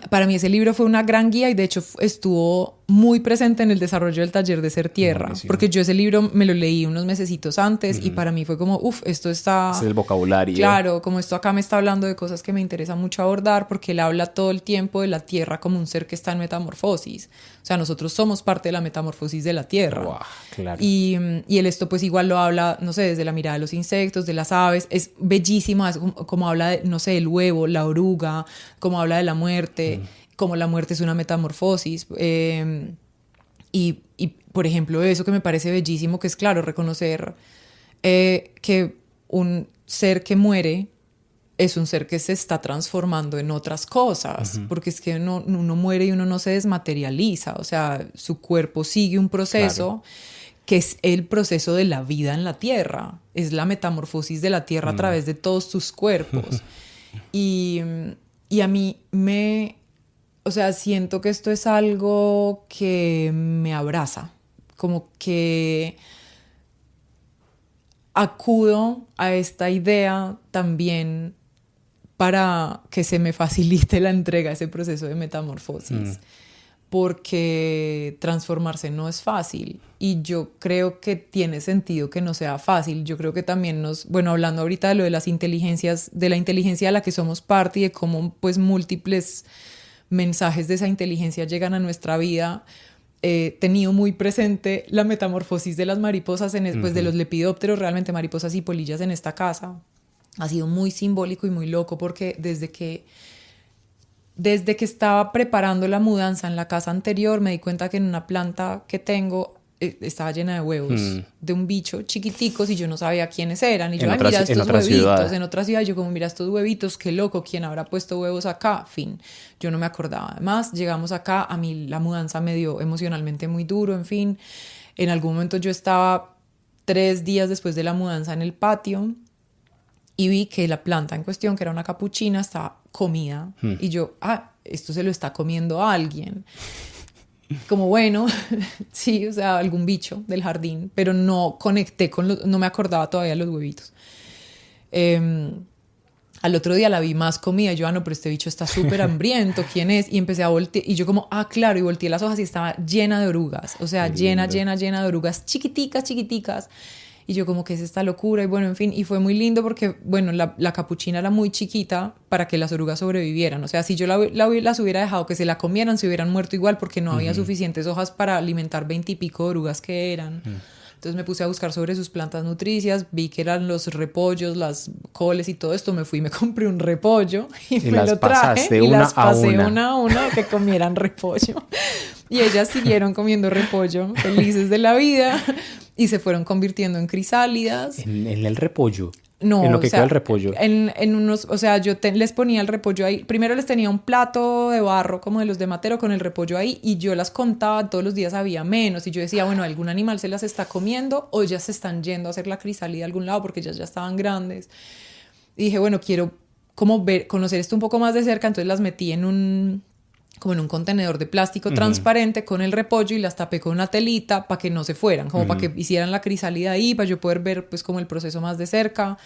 para mí ese libro fue una gran guía y de hecho estuvo muy presente en el desarrollo del taller de Ser Tierra. Buenísimo. Porque yo ese libro me lo leí unos mesecitos antes y para mí fue como, esto está... Es el vocabulario. Claro, como esto acá me está hablando de cosas que me interesa mucho abordar, porque él habla todo el tiempo de la Tierra como un ser que está en metamorfosis. O sea, nosotros somos parte de la metamorfosis de la Tierra. Wow, claro. Y él esto pues igual lo habla, no sé, desde la mirada de los insectos, de las aves. Es bellísimo, es como habla de, no sé, del huevo, la oruga, como habla de la muerte, como la muerte es una metamorfosis. Y por ejemplo, eso que me parece bellísimo, que es claro, reconocer que un ser que muere es un ser que se está transformando en otras cosas, porque es que uno muere y uno no se desmaterializa, o sea, su cuerpo sigue un proceso, que es el proceso de la vida en la Tierra, es la metamorfosis de la Tierra a través de todos sus cuerpos. Y a mí o sea, siento que esto es algo que me abraza, como que acudo a esta idea también para que se me facilite la entrega a ese proceso de metamorfosis, porque transformarse no es fácil y yo creo que tiene sentido que no sea fácil. Yo creo que también hablando ahorita de lo de las inteligencias, de la inteligencia de la que somos parte y de cómo pues múltiples mensajes de esa inteligencia llegan a nuestra vida, he tenido muy presente la metamorfosis de las mariposas, de los lepidópteros, realmente mariposas y polillas en esta casa. Ha sido muy simbólico y muy loco porque desde que estaba preparando la mudanza en la casa anterior me di cuenta que en una planta que tengo estaba llena de huevos de un bicho chiquiticos y yo no sabía quiénes eran. Y yo, mira estos huevitos en otra ciudad. Yo como, mira estos huevitos, qué loco, ¿quién habrá puesto huevos acá? Fin, yo no me acordaba. Además, llegamos acá, a mí la mudanza me dio emocionalmente muy duro, en fin. En algún momento yo estaba 3 días después de la mudanza en el patio y vi que la planta en cuestión, que era una capuchina, estaba comida. Y yo, esto se lo está comiendo alguien. Como bueno, sí, o sea, algún bicho del jardín, pero no conecté no me acordaba todavía los huevitos. Al otro día la vi más comida, yo, no, pero este bicho está súper hambriento, ¿quién es? Y empecé a voltear, y yo como, claro, y volteé las hojas y estaba llena de orugas, o sea, llena de orugas chiquiticas. Y yo como, ¿qué es esta locura? Y bueno, en fin, y fue muy lindo porque, bueno, la capuchina era muy chiquita para que las orugas sobrevivieran. O sea, si yo las hubiera dejado que se la comieran, se hubieran muerto igual porque no había suficientes hojas para alimentar 20 y pico de orugas que eran. Entonces me puse a buscar sobre sus plantas nutricias, vi que eran los repollos, las coles y todo esto. Me fui y me compré un repollo y me lo traje y las pasé una a una que comieran repollo. Y ellas siguieron comiendo repollo, felices de la vida, y se fueron convirtiendo en crisálidas. ¿En el repollo? No, en lo que queda el repollo. En unos, o sea, yo les ponía el repollo ahí. Primero les tenía un plato de barro como de los de Matero con el repollo ahí y yo las contaba, todos los días había menos y yo decía, bueno, algún animal se las está comiendo o ya se están yendo a hacer la crisálida a algún lado porque ellas ya estaban grandes. Y dije, bueno, quiero como conocer esto un poco más de cerca, entonces las metí en un contenedor de plástico transparente con el repollo y las tapé con una telita para que no se fueran, como para que hicieran la crisálida ahí, para yo poder ver pues como el proceso más de cerca.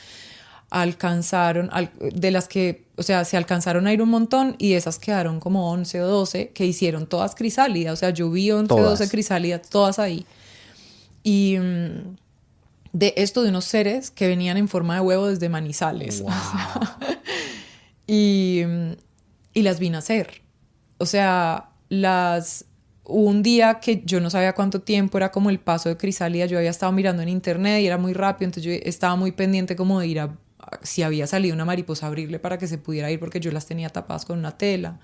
De las que, o sea, se alcanzaron a ir un montón y esas quedaron como 11 o 12 que hicieron todas crisálidas, o sea, yo vi 11 o 12 crisálidas todas ahí. Y de unos seres que venían en forma de huevo desde Manizales. Wow. Y las vi nacer. O sea, un día que yo no sabía cuánto tiempo era como el paso de crisálida, yo había estado mirando en internet y era muy rápido, entonces yo estaba muy pendiente como de ir si había salido una mariposa, a abrirle para que se pudiera ir porque yo las tenía tapadas con una tela.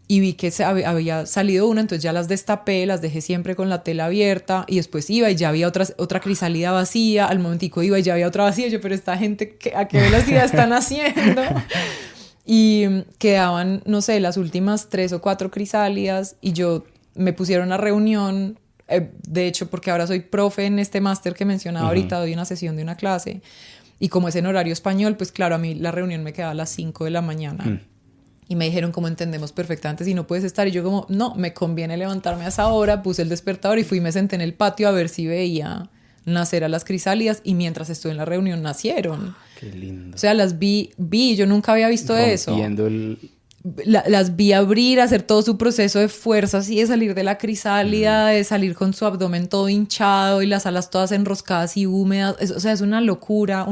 Y vi que había salido una, entonces ya las destapé, las dejé siempre con la tela abierta y después iba y ya había otra crisálida vacía, al momentico iba y ya había otra vacía, yo, pero esta gente, ¿a qué velocidad están haciendo? Y quedaban, no sé, las últimas 3 o 4 crisálidas y me pusieron una reunión, de hecho, porque ahora soy profe en este máster que mencionaba ahorita, doy una sesión de una clase y como es en horario español, pues claro, a mí la reunión me quedaba a las 5 de la mañana. Y me dijeron, como entendemos perfectamente si no puedes estar. Y yo como, no, me conviene levantarme a esa hora. Puse el despertador y fui y me senté en el patio a ver si veía nacer a las crisálidas. Y mientras estuve en la reunión nacieron. Qué lindo. O sea, las vi, yo nunca había visto eso. Rompiendo las vi abrir, hacer todo su proceso de fuerza, así de salir de la crisálida, de salir con su abdomen todo hinchado y las alas todas enroscadas y húmedas. O sea, es una locura.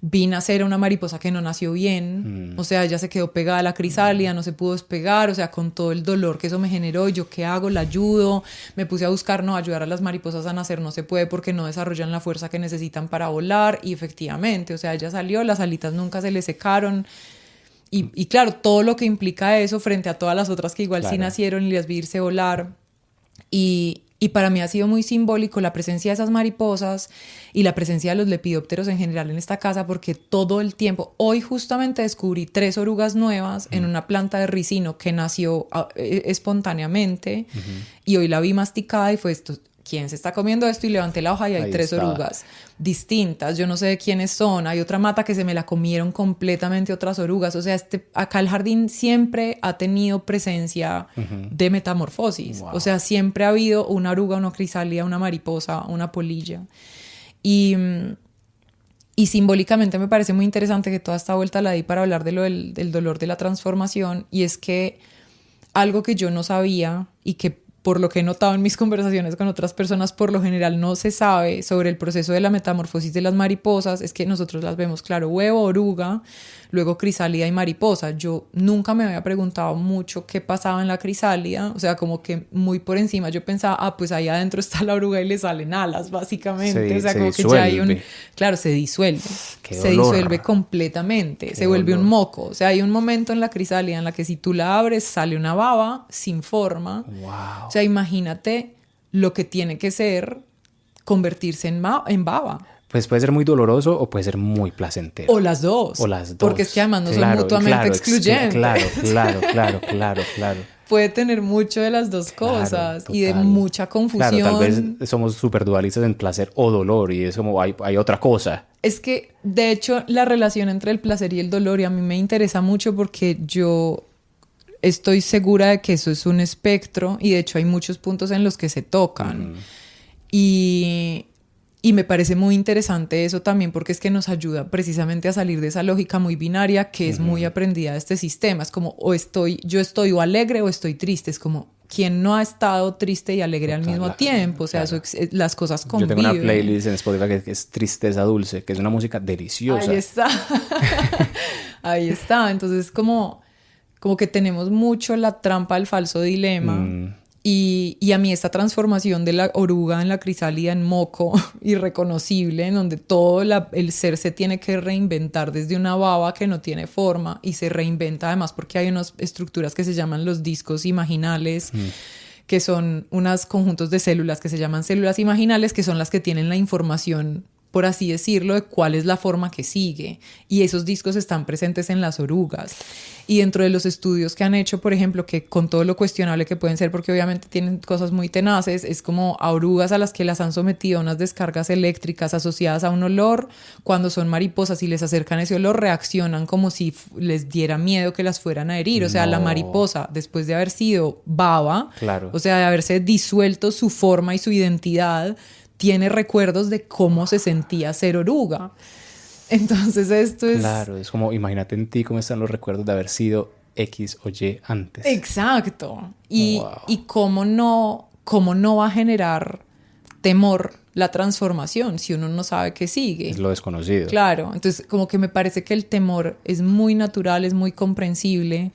Vi nacer a una mariposa que no nació bien, o sea, ella se quedó pegada a la crisálida, no se pudo despegar, o sea, con todo el dolor que eso me generó. ¿Yo qué hago? ¿La ayudo? Me puse a buscar, no, ayudar a las mariposas a nacer no se puede porque no desarrollan la fuerza que necesitan para volar, y efectivamente, o sea, ella salió, las alitas nunca se le secaron, y claro, todo lo que implica eso frente a todas las otras que igual sí nacieron y las vi irse volar, y para mí ha sido muy simbólico la presencia de esas mariposas y la presencia de los lepidópteros en general en esta casa, porque todo el tiempo, hoy justamente descubrí 3 orugas nuevas en una planta de ricino que nació espontáneamente, y hoy la vi masticada y fue esto, ¿quién se está comiendo esto? Y levanté la hoja y hay Ahí 3 está. orugas distintas, yo no sé de quiénes son. Hay otra mata que se me la comieron completamente otras orugas. O sea, acá el jardín siempre ha tenido presencia de metamorfosis. Wow. O sea, siempre ha habido una oruga, una crisálida, una mariposa, una polilla. Y simbólicamente me parece muy interesante que toda esta vuelta la di para hablar de del dolor de la transformación, y es que algo que yo no sabía y que por lo que he notado en mis conversaciones con otras personas, por lo general no se sabe sobre el proceso de la metamorfosis de las mariposas, es que nosotros las vemos, claro, huevo, oruga, luego crisálida y mariposa. Yo nunca me había preguntado mucho qué pasaba en la crisálida, o sea, como que muy por encima yo pensaba, pues ahí adentro está la oruga y le salen alas, básicamente. O sea, como que ya hay claro, se disuelve. Se disuelve completamente, se vuelve un moco. O sea, hay un momento en la crisálida en la que si tú la abres sale una baba sin forma. Wow. O sea, imagínate lo que tiene que ser convertirse en baba. Pues puede ser muy doloroso o puede ser muy placentero. O las dos. Porque es que además no son mutuamente excluyentes. Claro. Puede tener mucho de las dos cosas, y de mucha confusión. Claro, tal vez somos súper dualistas en placer o dolor y es como hay otra cosa. Es que, de hecho, la relación entre el placer y el dolor, y a mí me interesa mucho porque yo estoy segura de que eso es un espectro y de hecho hay muchos puntos en los que se tocan. Y, y me parece muy interesante eso también porque es que nos ayuda precisamente a salir de esa lógica muy binaria que es muy aprendida de este sistema. Es como yo estoy o alegre o estoy triste. Es como quien no ha estado triste y alegre al mismo tiempo. O sea, claro. las cosas conviven. Yo tengo una playlist en Spotify que es Tristeza Dulce, que es una música deliciosa. Ahí está. Ahí está. Entonces, como que tenemos mucho la trampa del falso dilema. Y a mí esta transformación de la oruga en la crisálida en moco irreconocible, en donde todo el ser se tiene que reinventar desde una baba que no tiene forma y se reinventa además porque hay unas estructuras que se llaman los discos imaginales, que son unos conjuntos de células que se llaman células imaginales, que son las que tienen la información, por así decirlo, de cuál es la forma que sigue. Y esos discos están presentes en las orugas. Y dentro de los estudios que han hecho, por ejemplo, que con todo lo cuestionable que pueden ser, porque obviamente tienen cosas muy tenaces, es como a orugas a las que las han sometido a unas descargas eléctricas asociadas a un olor, cuando son mariposas y les acercan ese olor, reaccionan como si les diera miedo que las fueran a herir. O sea, la mariposa, después de haber sido baba, claro. o sea, de haberse disuelto su forma y su identidad, tiene recuerdos de cómo se sentía ser oruga. Entonces esto es... Claro, es como, imagínate en ti cómo están los recuerdos de haber sido X o Y antes. Exacto. Y cómo no va a generar temor la transformación si uno no sabe qué sigue. Es lo desconocido. Claro. Entonces, como que me parece que el temor es muy natural, es muy comprensible.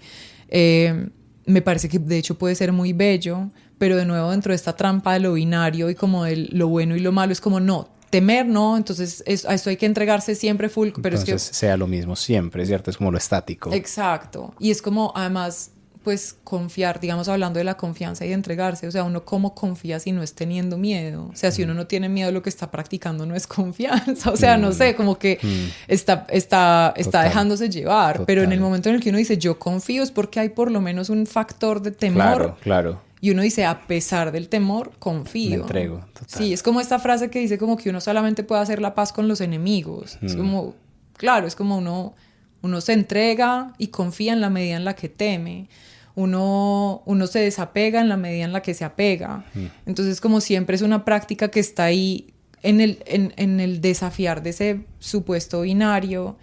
Me parece que de hecho puede ser muy bello, pero de nuevo dentro de esta trampa de lo binario y como de lo bueno y lo malo, es como no, temer no, entonces a esto hay que entregarse siempre full, pero entonces, es que... sea lo mismo siempre, ¿cierto? Es como lo estático. Exacto, y es como además pues confiar, digamos hablando de la confianza y de entregarse, o sea, uno cómo confía si no es teniendo miedo, o sea, si uno no tiene miedo lo que está practicando no es confianza, o sea, no sé, como que está dejándose llevar, pero en el momento en el que uno dice yo confío es porque hay por lo menos un factor de temor. Claro, claro. Y uno dice, a pesar del temor, confío. Me entrego, total. Sí, es como esta frase que dice como que uno solamente puede hacer la paz con los enemigos. Es como, claro, es como uno se entrega y confía en la medida en la que teme. Uno se desapega en la medida en la que se apega. Entonces, como siempre es una práctica que está ahí en el desafiar de ese supuesto binario.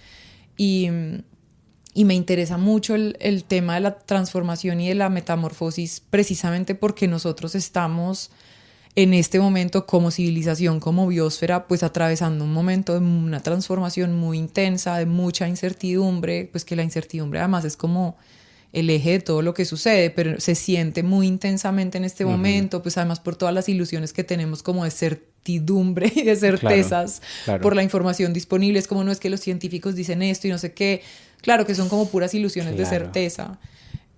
Y me interesa mucho el tema de la transformación y de la metamorfosis precisamente porque nosotros estamos en este momento como civilización, como biosfera, pues atravesando un momento de una transformación muy intensa, de mucha incertidumbre, pues que la incertidumbre además es como el eje de todo lo que sucede, pero se siente muy intensamente en este momento, pues además por todas las ilusiones que tenemos como de certidumbre y de certezas, claro. Por la información disponible, es como no es que los científicos dicen esto y no sé qué, claro que son como puras ilusiones de certeza.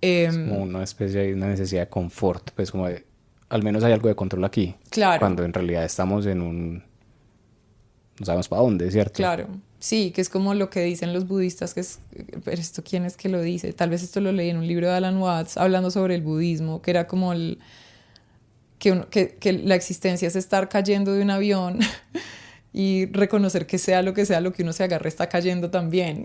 Es como una especie de una necesidad de confort, pues como de, al menos hay algo de control aquí. Claro. Cuando en realidad estamos en un... no sabemos para dónde, ¿cierto? Claro. Sí, que es como lo que dicen los budistas, que es, pero esto quién es que lo dice, tal vez esto lo leí en un libro de Alan Watts hablando sobre el budismo, que era como que la existencia es estar cayendo de un avión y reconocer que sea lo que uno se agarre está cayendo también.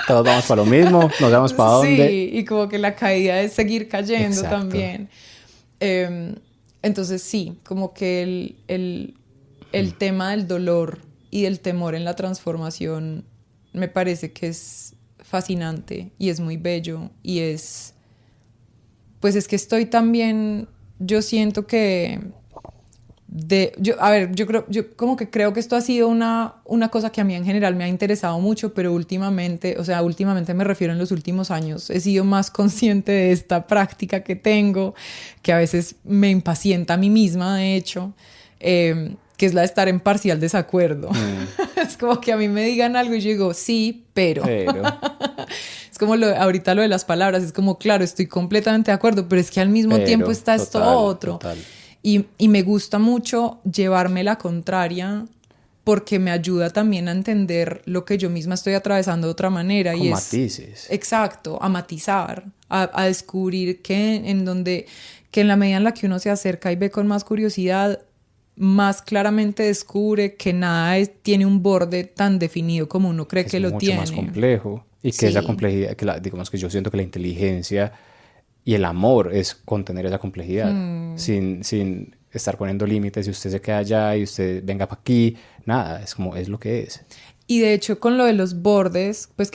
Todos vamos para lo mismo, nos vamos para dónde. Sí, y como que la caída es seguir cayendo. Exacto. También. Entonces sí, como que el tema del dolor y el temor en la transformación me parece que es fascinante y es muy bello y es que estoy también, yo siento que yo como que creo que esto ha sido una cosa que a mí en general me ha interesado mucho, pero últimamente me refiero en los últimos años, he sido más consciente de esta práctica que tengo, que a veces me impacienta a mí misma, de hecho, que es la de estar en parcial desacuerdo. Es como que a mí me digan algo y yo digo, sí, pero. Es como ahorita lo de las palabras, es como, claro, estoy completamente de acuerdo, pero es que al mismo tiempo está esto otro. Total. Y me gusta mucho llevarme la contraria porque me ayuda también a entender lo que yo misma estoy atravesando de otra manera. Con matices. Exacto, a matizar, a descubrir que en la medida en la que uno se acerca y ve con más curiosidad, más claramente descubre que nada tiene un borde tan definido como uno cree que lo tiene. Es mucho más complejo y que esa complejidad, digamos que yo siento que la inteligencia y el amor es contener esa complejidad sin estar poniendo límites y usted se queda allá y usted venga para aquí, nada, es como es lo que es. Y de hecho con lo de los bordes, pues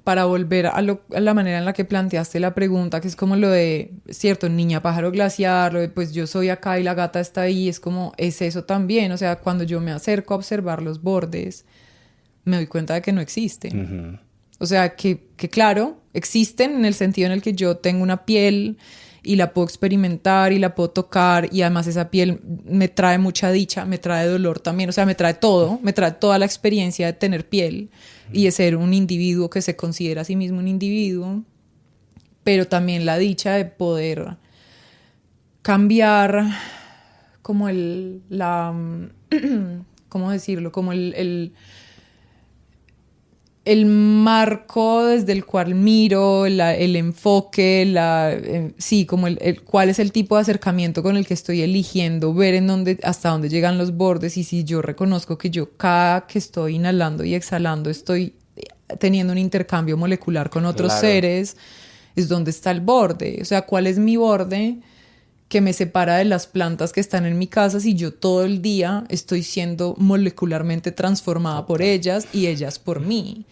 para volver a la manera en la que planteaste la pregunta, que es como lo de, cierto, niña pájaro glaciar, lo de pues yo soy acá y la gata está ahí, es como, es eso también, o sea, cuando yo me acerco a observar los bordes, me doy cuenta de que no existen. Uh-huh. O sea, que claro, existen en el sentido en el que yo tengo una piel y la puedo experimentar y la puedo tocar y además esa piel me trae mucha dicha, me trae dolor también, o sea, me trae todo, me trae toda la experiencia de tener piel y de ser un individuo que se considera a sí mismo un individuo, pero también la dicha de poder cambiar como ¿cómo decirlo? Como el marco desde el cual miro, el enfoque, sí, como cuál es el tipo de acercamiento con el que estoy eligiendo, ver hasta dónde llegan los bordes y si yo reconozco que yo cada que estoy inhalando y exhalando estoy teniendo un intercambio molecular con otros seres, es donde está el borde, o sea, cuál es mi borde que me separa de las plantas que están en mi casa si yo todo el día estoy siendo molecularmente transformada por ellas y ellas por mí.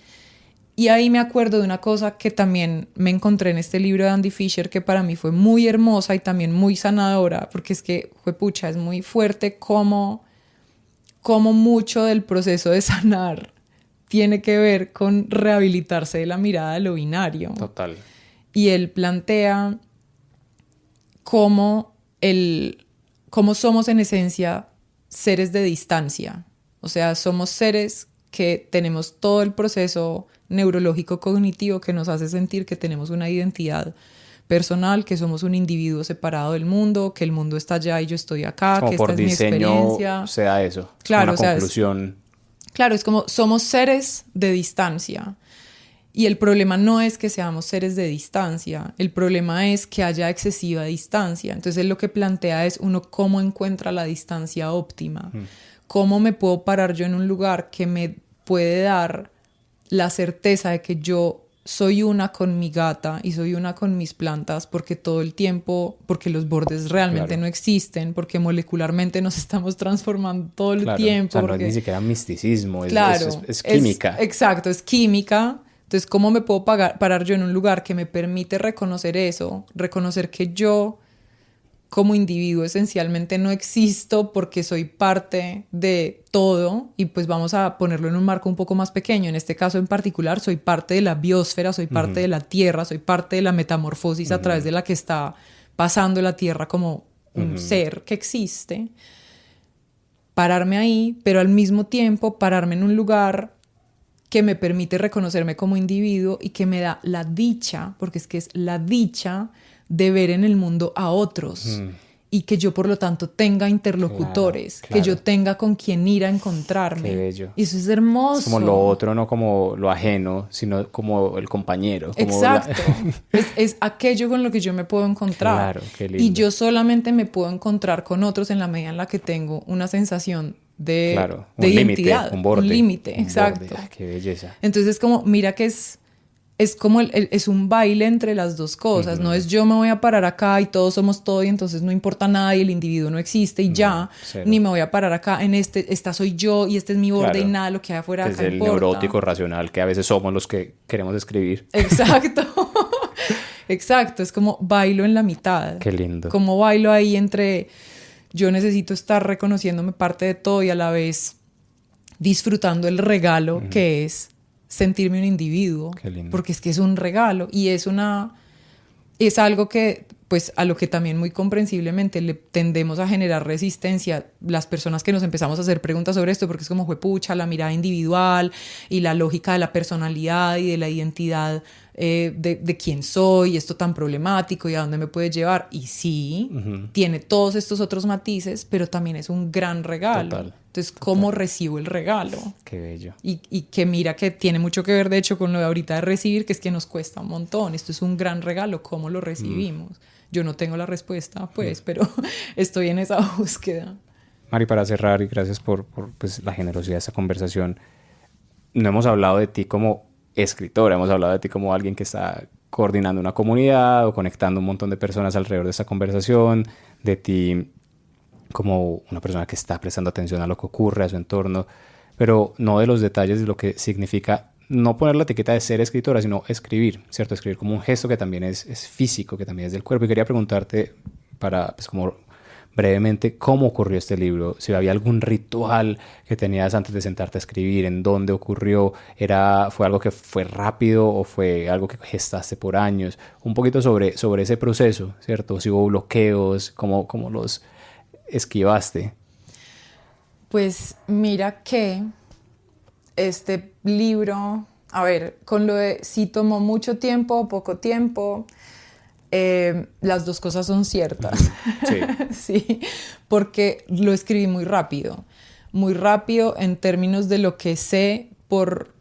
Y ahí me acuerdo de una cosa que también me encontré en este libro de Andy Fisher que para mí fue muy hermosa y también muy sanadora, porque es que, juepucha, es muy fuerte cómo mucho del proceso de sanar tiene que ver con rehabilitarse de la mirada de lo binario. Total. Y él plantea cómo somos en esencia seres de distancia. O sea, somos seres que tenemos todo el proceso neurológico cognitivo que nos hace sentir que tenemos una identidad personal, que somos un individuo separado del mundo, que el mundo está allá y yo estoy acá, como que esta es mi experiencia. Sea eso. Claro, una conclusión. Claro, es como somos seres de distancia. Y el problema no es que seamos seres de distancia, el problema es que haya excesiva distancia. Entonces lo que plantea es uno cómo encuentra la distancia óptima. ¿Cómo me puedo parar yo en un lugar que me puede dar la certeza de que yo soy una con mi gata y soy una con mis plantas porque todo el tiempo, porque los bordes realmente no existen, porque molecularmente nos estamos transformando todo el tiempo. O sea, porque... no es ni siquiera misticismo, claro, es química. Exacto, es química. Entonces, ¿cómo me puedo parar yo en un lugar que me permite reconocer eso? Reconocer que yo, como individuo, esencialmente no existo porque soy parte de todo. Y pues vamos a ponerlo en un marco un poco más pequeño. En este caso en particular, soy parte de la biosfera, soy parte de la Tierra, soy parte de la metamorfosis a través de la que está pasando la Tierra como un ser que existe. Pararme ahí, pero al mismo tiempo pararme en un lugar que me permite reconocerme como individuo y que me da la dicha, porque es que es la dicha de ver en el mundo a otros y que yo por lo tanto tenga interlocutores, claro. que yo tenga con quien ir a encontrarme. Qué bello. Y eso es hermoso. Es como lo otro, no como lo ajeno, sino como el compañero. Como exacto. Es aquello con lo que yo me puedo encontrar. Claro, qué lindo. Y yo solamente me puedo encontrar con otros en la medida en la que tengo una sensación de identidad, un límite, exacto. Borde. Qué belleza. Entonces es como, mira que es como es un baile entre las dos cosas, no es yo me voy a parar acá y todos somos todo y entonces no importa nada y el individuo no existe y ya, cero. Ni me voy a parar acá en esta soy yo y este es mi borde y nada lo que hay afuera acá es el importa. neurótico racional que a veces somos los que queremos escribir. Exacto. Exacto, es como bailo en la mitad. Qué lindo. Como bailo ahí entre yo necesito estar reconociéndome parte de todo y a la vez disfrutando el regalo que es sentirme un individuo. Qué lindo. Porque es que es un regalo y es algo que pues a lo que también muy comprensiblemente le tendemos a generar resistencia las personas que nos empezamos a hacer preguntas sobre esto, porque es como juepucha, la mirada individual y la lógica de la personalidad y de la identidad de quién soy, esto tan problemático y a dónde me puede llevar. Y sí, tiene todos estos otros matices, pero también es un gran regalo. Total. Entonces, ¿cómo recibo el regalo? Qué bello. Y que mira que tiene mucho que ver, de hecho, con lo de ahorita de recibir, que es que nos cuesta un montón. Esto es un gran regalo, ¿cómo lo recibimos? Yo no tengo la respuesta, pues, pero estoy en esa búsqueda. Mari, para cerrar, y gracias por pues, la generosidad de esta conversación, no hemos hablado de ti como escritora, hemos hablado de ti como alguien que está coordinando una comunidad o conectando un montón de personas alrededor de esta conversación, de ti como una persona que está prestando atención a lo que ocurre, a su entorno, pero no de los detalles de lo que significa no poner la etiqueta de ser escritora, sino escribir, ¿cierto? Escribir como un gesto que también es físico, que también es del cuerpo. Y quería preguntarte, para, pues como brevemente, ¿cómo ocurrió este libro? Si había algún ritual que tenías antes de sentarte a escribir, en dónde ocurrió, ¿fue algo que fue rápido o fue algo que gestaste por años? Un poquito sobre ese proceso, ¿cierto? Si hubo bloqueos, ¿cómo los esquivaste? Pues mira que este libro, a ver, con lo de si tomó mucho tiempo o poco tiempo, las dos cosas son ciertas. Sí. Sí, porque lo escribí muy rápido en términos de lo que sé por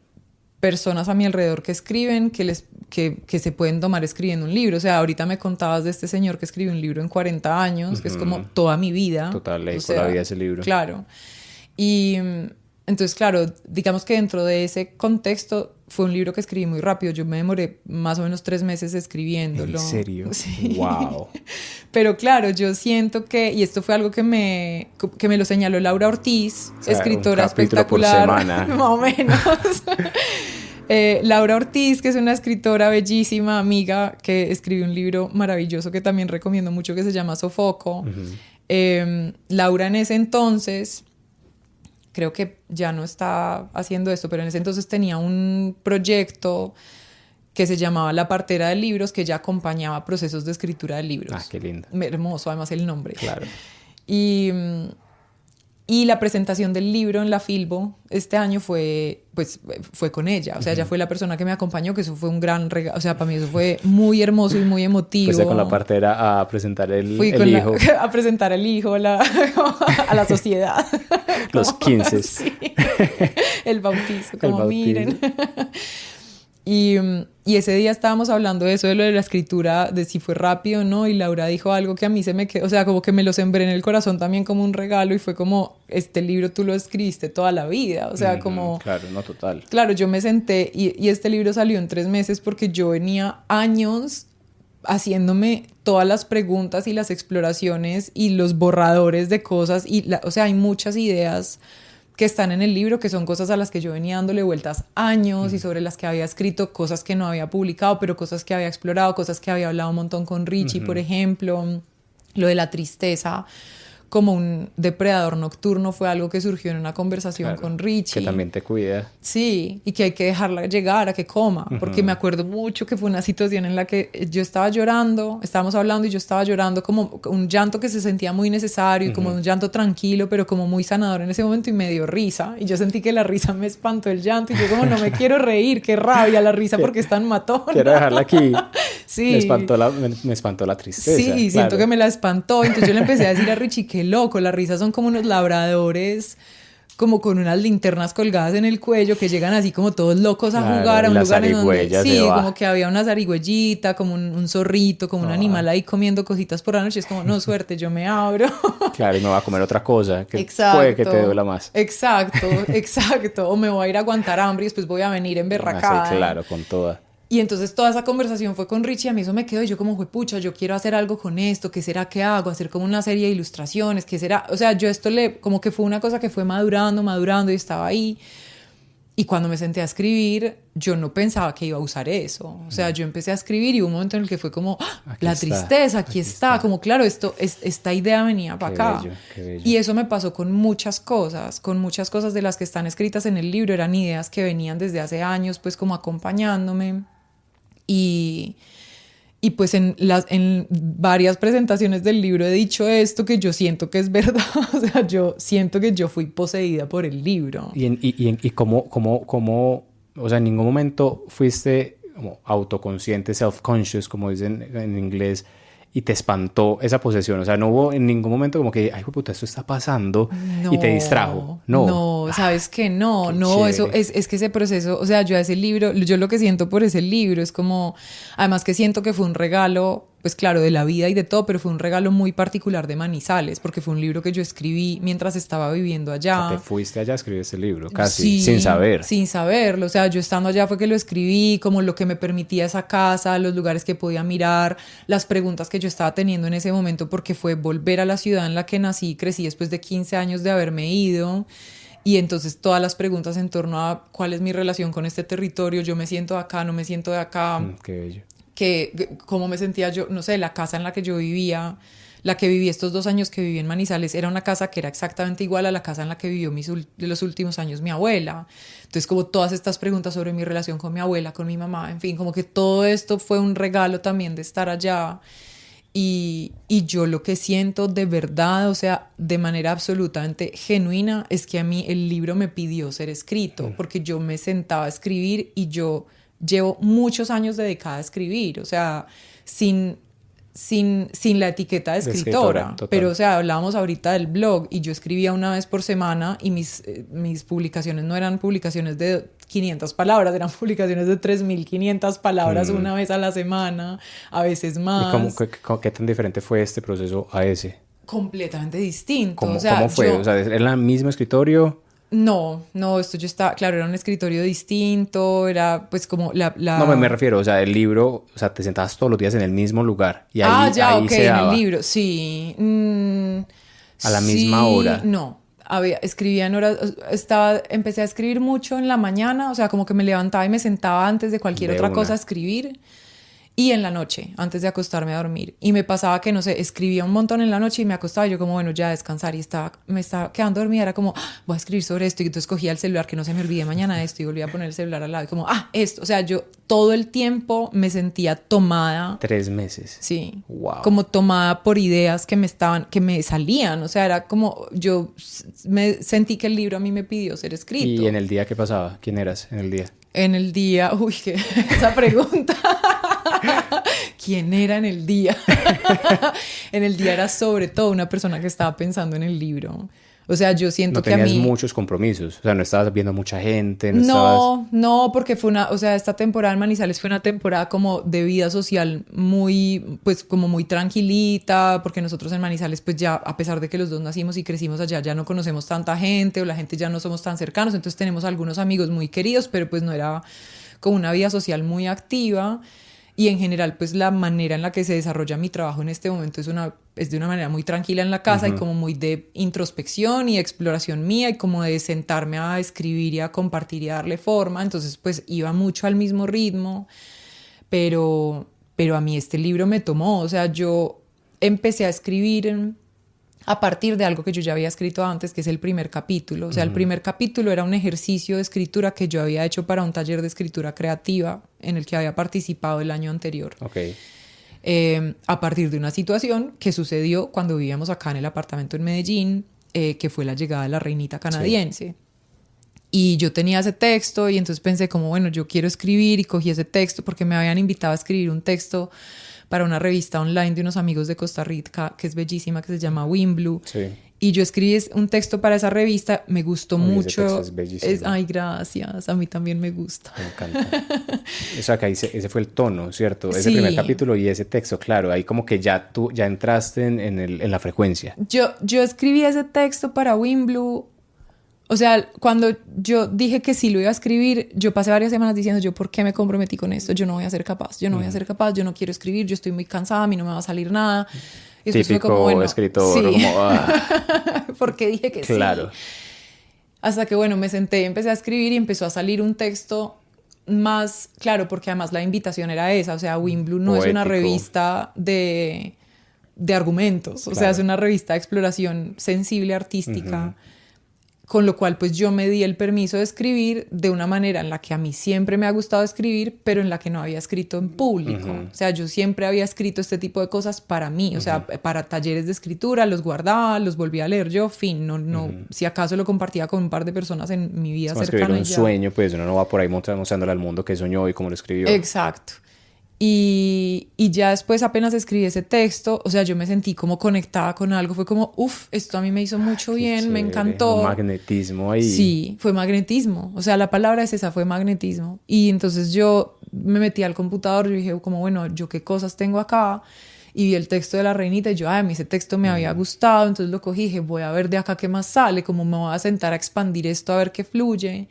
personas a mi alrededor que escriben, que se pueden tomar escribiendo un libro. O sea, ahorita me contabas de este señor que escribió un libro en 40 años, que es como toda mi vida. Total, leí toda la vida ese libro. Claro. Y entonces, claro, digamos que dentro de ese contexto fue un libro que escribí muy rápido. Yo me demoré más o menos 3 meses escribiéndolo. ¿En serio? Sí. ¡Wow! Pero claro, yo siento que, y esto fue algo que me lo señaló Laura Ortiz, o sea, escritora un capítulo espectacular. por semana. Más o menos. Laura Ortiz, que es una escritora bellísima, amiga, que escribió un libro maravilloso que también recomiendo mucho, que se llama Sofoco. Laura en ese entonces, creo que ya no está haciendo esto, pero en ese entonces tenía un proyecto que se llamaba La Partera de Libros, que ya acompañaba procesos de escritura de libros. Ah, qué lindo. Hermoso, además, el nombre. Claro. Y la presentación del libro en la Filbo este año fue con ella. O sea, ella fue la persona que me acompañó, que eso fue un gran regalo. O sea, para mí eso fue muy hermoso y muy emotivo. Fuiste con la partera a presentar el hijo. A presentar el hijo a la sociedad. Los 15. Sí. El bautizo, como miren. Y ese día estábamos hablando de eso, de lo de la escritura, de si fue rápido o no, y Laura dijo algo que a mí se me quedó, o sea, como que me lo sembré en el corazón también como un regalo, y fue como, este libro tú lo escribiste toda la vida, o sea, como... Claro, no, total. Claro, yo me senté, y este libro salió en 3 meses porque yo venía años haciéndome todas las preguntas y las exploraciones y los borradores de cosas, o sea, hay muchas ideas que están en el libro, que son cosas a las que yo venía dándole vueltas años y sobre las que había escrito, cosas que no había publicado, pero cosas que había explorado, cosas que había hablado un montón con Richie, por ejemplo. Lo de la tristeza como un depredador nocturno fue algo que surgió en una conversación con Richie. Que también te cuida. Sí, y que hay que dejarla llegar a que coma, porque me acuerdo mucho que fue una situación en la que yo estaba llorando, estábamos hablando y yo estaba llorando como un llanto que se sentía muy necesario, y como un llanto tranquilo, pero como muy sanador en ese momento, y me dio risa, y yo sentí que la risa me espantó el llanto, y yo como no me quiero reír, qué rabia la risa porque es tan matona. Quiero dejarla aquí. Sí. Me espantó la tristeza. Sí, claro. Siento que me la espantó, entonces yo le empecé a decir a Richie, qué loco, las risas son como unos labradores, como con unas linternas colgadas en el cuello, que llegan así como todos locos a jugar a un lugar en donde... Sí, como que había una zarigüeyita, como un zorrito, como un animal ahí comiendo cositas por la noche. Es como, no, suerte, yo me abro. Claro, y me va a comer otra cosa que exacto, puede que te duela más. Exacto. O me voy a ir a aguantar hambre y después voy a venir emberracada. Sí, claro, con toda. Y entonces toda esa conversación fue con Richie, a mí eso me quedó, y yo como, pucha, yo quiero hacer algo con esto, ¿qué será que hago? Hacer como una serie de ilustraciones, ¿qué será? O sea, yo esto como que fue una cosa que fue madurando y estaba ahí. Y cuando me senté a escribir, yo no pensaba que iba a usar eso. O sea, yo empecé a escribir y hubo un momento en el que fue como, la tristeza, aquí está. Como, claro, esta idea venía para acá. Bello, qué bello. Y eso me pasó con muchas cosas de las que están escritas en el libro. Eran ideas que venían desde hace años, pues como acompañándome. Y pues en varias presentaciones del libro he dicho esto, que yo siento que es verdad. O sea, yo siento que yo fui poseída por el libro. ¿Y cómo, o sea, en ningún momento fuiste como autoconsciente, self-conscious, como dicen en inglés, y te espantó esa posesión? O sea, no hubo en ningún momento como que, ay, puta, esto está pasando, y te distrajo. No, sabes que no, eso es que ese proceso, o sea, yo a ese libro, yo lo que siento por ese libro es como, además que siento que fue un regalo pues claro, de la vida y de todo, pero fue un regalo muy particular de Manizales, porque fue un libro que yo escribí mientras estaba viviendo allá. O sea, te fuiste allá a escribir este libro, casi, Sí, sin saber. sin saberlo. O sea, yo estando allá fue que lo escribí, como lo que me permitía esa casa, los lugares que podía mirar, las preguntas que yo estaba teniendo en ese momento, porque fue volver a la ciudad en la que nací y crecí después de 15 años de haberme ido. Y entonces todas las preguntas en torno a cuál es mi relación con este territorio, yo me siento de acá, no me siento de acá. Qué bello. Cómo me sentía yo, no sé, la casa en la que yo vivía, la que viví estos 2 años que viví en Manizales, era una casa que era exactamente igual a la casa en la que vivió de los últimos años mi abuela. Entonces, como todas estas preguntas sobre mi relación con mi abuela, con mi mamá, en fin, como que todo esto fue un regalo también de estar allá. Y yo lo que siento de verdad, o sea, de manera absolutamente genuina, es que a mí el libro me pidió ser escrito, porque yo me sentaba a escribir y yo llevo muchos años dedicada a escribir, o sea, sin la etiqueta de escritora. Pero, o sea, hablábamos ahorita del blog y yo escribía una vez por semana y mis publicaciones no eran publicaciones de 500 palabras, eran publicaciones de 3.500 palabras una vez a la semana, a veces más. ¿Y qué tan diferente fue este proceso a ese? Completamente distinto. ¿Cómo fue? O sea, ¿era el mismo escritorio? No, esto yo estaba, claro, era un escritorio distinto, era pues como No, me refiero, o sea, el libro, o sea, te sentabas todos los días en el mismo lugar y ahí, ok, se daba. en el libro, sí. A la misma hora. No, escribía en horas, empecé a escribir mucho en la mañana, o sea, como que me levantaba y me sentaba antes de cualquier otra cosa a escribir. Y en la noche, antes de acostarme a dormir. Y me pasaba que, no sé, escribía un montón en la noche y me acostaba y yo como, bueno, ya a descansar. Y me estaba quedando dormida. Era como, voy a escribir sobre esto. Y entonces cogía el celular, que no se me olvide mañana esto. Y volvía a poner el celular al lado. Y como, esto. O sea, yo todo el tiempo me sentía tomada. 3 meses. Sí. Wow. Como tomada por ideas que me salían. O sea, era como, yo me sentí que el libro a mí me pidió ser escrito. ¿Y en el día qué pasaba? ¿Quién eras en el día? En el día, esa pregunta. ¿Quién era en el día? En el día era sobre todo una persona que estaba pensando en el libro. O sea, yo siento que a mí... No tenías muchos compromisos. O sea, no estabas viendo mucha gente. No, porque o sea, esta temporada en Manizales fue una temporada como de vida social muy, pues como muy tranquilita, porque nosotros en Manizales, pues ya, a pesar de que los dos nacimos y crecimos allá, ya no conocemos tanta gente o la gente ya no somos tan cercanos. Entonces tenemos algunos amigos muy queridos, pero pues no era como una vida social muy activa. Y en general, pues la manera en la que se desarrolla mi trabajo en este momento es de una manera muy tranquila en la casa y como muy de introspección y exploración mía y como de sentarme a escribir y a compartir y a darle forma. Entonces, pues iba mucho al mismo ritmo, pero a mí este libro me tomó. O sea, yo empecé a escribir a partir de algo que yo ya había escrito antes, que es el primer capítulo. O sea, el primer capítulo era un ejercicio de escritura que yo había hecho para un taller de escritura creativa en el que había participado el año anterior. Okay. A partir de una situación que sucedió cuando vivíamos acá en el apartamento en Medellín, que fue la llegada de la reinita canadiense. Sí. Y yo tenía ese texto y entonces pensé como, bueno, yo quiero escribir y cogí ese texto porque me habían invitado a escribir un texto para una revista online de unos amigos de Costa Rica que es bellísima, que se llama Winblue. Sí. Y yo escribí un texto para esa revista, me gustó mucho. Ese texto es bellísimo. Ay, gracias, a mí también me gusta. Me encanta. O sea, que ese fue el tono, ¿cierto? Ese primer capítulo y ese texto, claro, ahí como que ya tú ya entraste en la frecuencia. Yo escribí ese texto para Winblue. O sea, cuando yo dije que sí lo iba a escribir, yo pasé varias semanas diciendo, yo, ¿por qué me comprometí con esto? Yo no voy a ser capaz, yo no voy a ser capaz, yo no quiero escribir, yo estoy muy cansada, a mí no me va a salir nada. Y típico fue como, bueno, escritor, sí. Como... porque dije que claro. Sí. Hasta que, bueno, me senté, empecé a escribir y empezó a salir un texto más, claro, porque además la invitación era esa, o sea, Winblue no es una revista de argumentos, claro. O sea, es una revista de exploración sensible, artística, con lo cual pues yo me di el permiso de escribir de una manera en la que a mí siempre me ha gustado escribir, pero en la que no había escrito en público. O sea, yo siempre había escrito este tipo de cosas para mí, o sea, para talleres de escritura, los guardaba, los volvía a leer yo, fin, no, si acaso lo compartía con un par de personas en mi vida cercana. Escribir un sueño, pues uno no va por ahí mostrándole al mundo qué soñó y cómo lo escribió. Exacto. Y ya después apenas escribí ese texto, o sea, yo me sentí como conectada con algo, fue como, esto a mí me hizo mucho bien, chévere. Me encantó. Un magnetismo ahí. Sí, fue magnetismo, o sea, la palabra es esa, fue magnetismo. Y entonces yo me metí al computador y dije como, bueno, ¿yo qué cosas tengo acá? y vi el texto de La Reinita y yo, ay, a mí ese texto me había gustado, entonces lo cogí y dije, voy a ver de acá qué más sale, como me voy a sentar a expandir esto a ver qué fluye.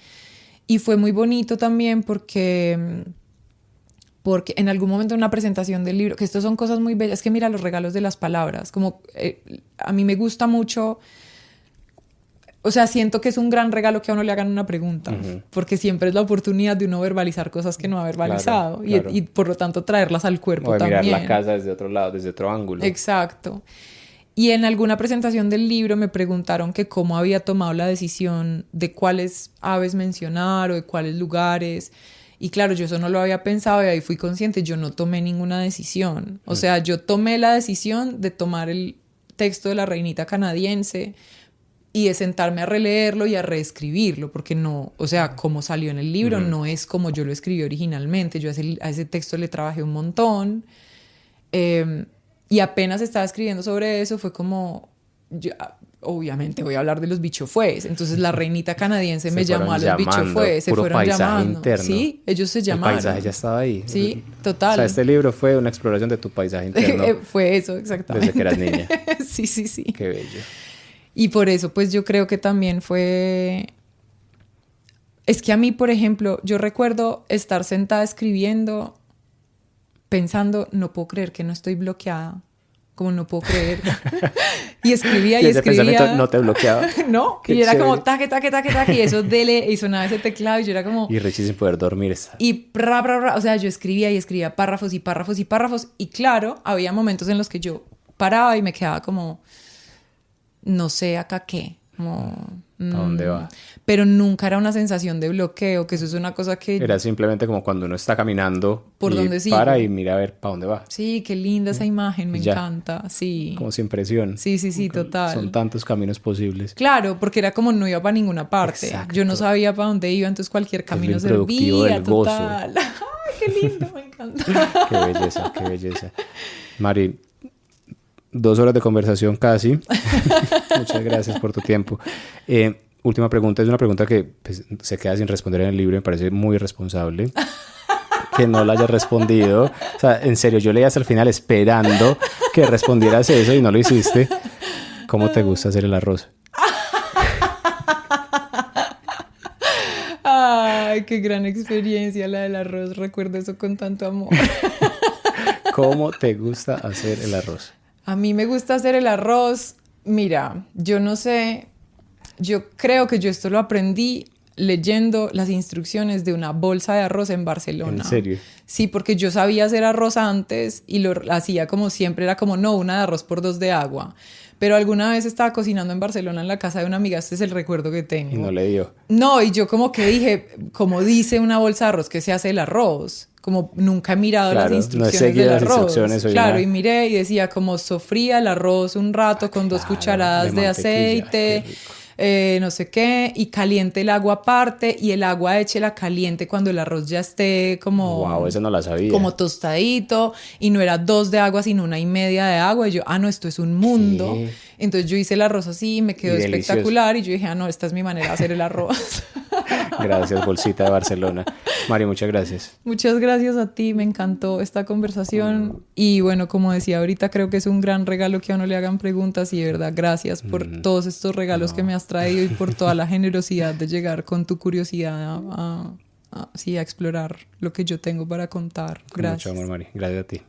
Y fue muy bonito también porque en algún momento en una presentación del libro, que esto son cosas muy bellas, es que mira los regalos de las palabras, como a mí me gusta mucho, o sea, siento que es un gran regalo que a uno le hagan una pregunta, porque siempre es la oportunidad de uno verbalizar cosas que no ha verbalizado, claro. Y por lo tanto traerlas al cuerpo o también. Mirar la casa desde otro lado, desde otro ángulo. Exacto. Y en alguna presentación del libro me preguntaron que cómo había tomado la decisión de cuáles aves mencionar o de cuáles lugares. Y claro, yo eso no lo había pensado y ahí fui consciente, yo no tomé ninguna decisión. O sea, yo tomé la decisión de tomar el texto de La Reinita canadiense y de sentarme a releerlo y a reescribirlo, porque no, o sea, como salió en el libro, no es como yo lo escribí originalmente. Yo a ese texto le trabajé un montón. Y apenas estaba escribiendo sobre eso, fue como... obviamente voy a hablar de los bichofués. Entonces La Reinita canadiense me llamó a los bichofués. Se fueron llamando. Interno. Sí, ellos se llamaron. El paisaje ya estaba ahí. Sí, total. O sea, este libro fue una exploración de tu paisaje interno. Fue eso, exactamente. Desde que eras niña. Sí, sí, sí. Qué bello. Y por eso, pues yo creo que también fue... Es que a mí, por ejemplo, yo recuerdo estar sentada escribiendo, pensando, no puedo creer que no estoy bloqueada. Como no puedo creer. Y escribía y escribía. Ese pensamiento no te bloqueaba. No, y era como taque, taque, taque, taque, y eso dele, y sonaba ese teclado, y yo era como... Y Richie sin poder dormir. Y o sea, yo escribía y escribía párrafos y párrafos y párrafos, y claro, había momentos en los que yo paraba y me quedaba como, no sé acá qué, como... ¿A dónde va? Pero nunca era una sensación de bloqueo, que eso es una cosa que... Era simplemente como cuando uno está caminando por y donde para y mira a ver para dónde va. Sí, qué linda esa imagen, me encanta, sí. Como sin presión. Sí, sí, sí, total. Son tantos caminos posibles. Claro, porque era como no iba para ninguna parte. Exacto. Yo no sabía para dónde iba, entonces cualquier camino servía, total. Ay, qué lindo, me encanta. Qué belleza, qué belleza. Mari, 2 horas de conversación casi. Muchas gracias por tu tiempo. Última pregunta, es una pregunta que pues, se queda sin responder en el libro, me parece muy irresponsable que no la hayas respondido. O sea, en serio, yo leí hasta el final esperando que respondieras eso y no lo hiciste. ¿Cómo te gusta hacer el arroz? Ay, qué gran experiencia la del arroz, recuerdo eso con tanto amor. ¿Cómo te gusta hacer el arroz? A mí me gusta hacer el arroz, mira, yo no sé, yo creo que yo esto lo aprendí leyendo las instrucciones de una bolsa de arroz en Barcelona. ¿En serio? Sí, porque yo sabía hacer arroz antes y lo hacía como siempre, era como, no, una de arroz por 2 de agua. Pero alguna vez estaba cocinando en Barcelona en la casa de una amiga, este es el recuerdo que tengo. Y no le dio. No, y yo como que dije, como dice una bolsa de arroz que se hace el arroz, como nunca he mirado las instrucciones del arroz. Claro, y miré y decía como sofría el arroz un rato con 2 cucharadas de aceite, no sé qué, y caliente el agua aparte, y el agua échela caliente cuando el arroz ya esté como... Wow, esa no la sabía. Como tostadito, y no era 2 de agua, sino 1,5 de agua, y yo, no, esto es un mundo. ¿Qué? Entonces yo hice el arroz así, me quedó espectacular, y yo dije, no, esta es mi manera de hacer el arroz. Gracias, bolsita de Barcelona. Mari, muchas gracias. Muchas gracias a ti, me encantó esta conversación. Y bueno, como decía ahorita, creo que es un gran regalo que a uno le hagan preguntas, y de verdad, gracias por todos estos regalos que me has traído y por toda la generosidad de llegar con tu curiosidad a explorar lo que yo tengo para contar. Gracias. Con mucho amor, Mari. Gracias a ti.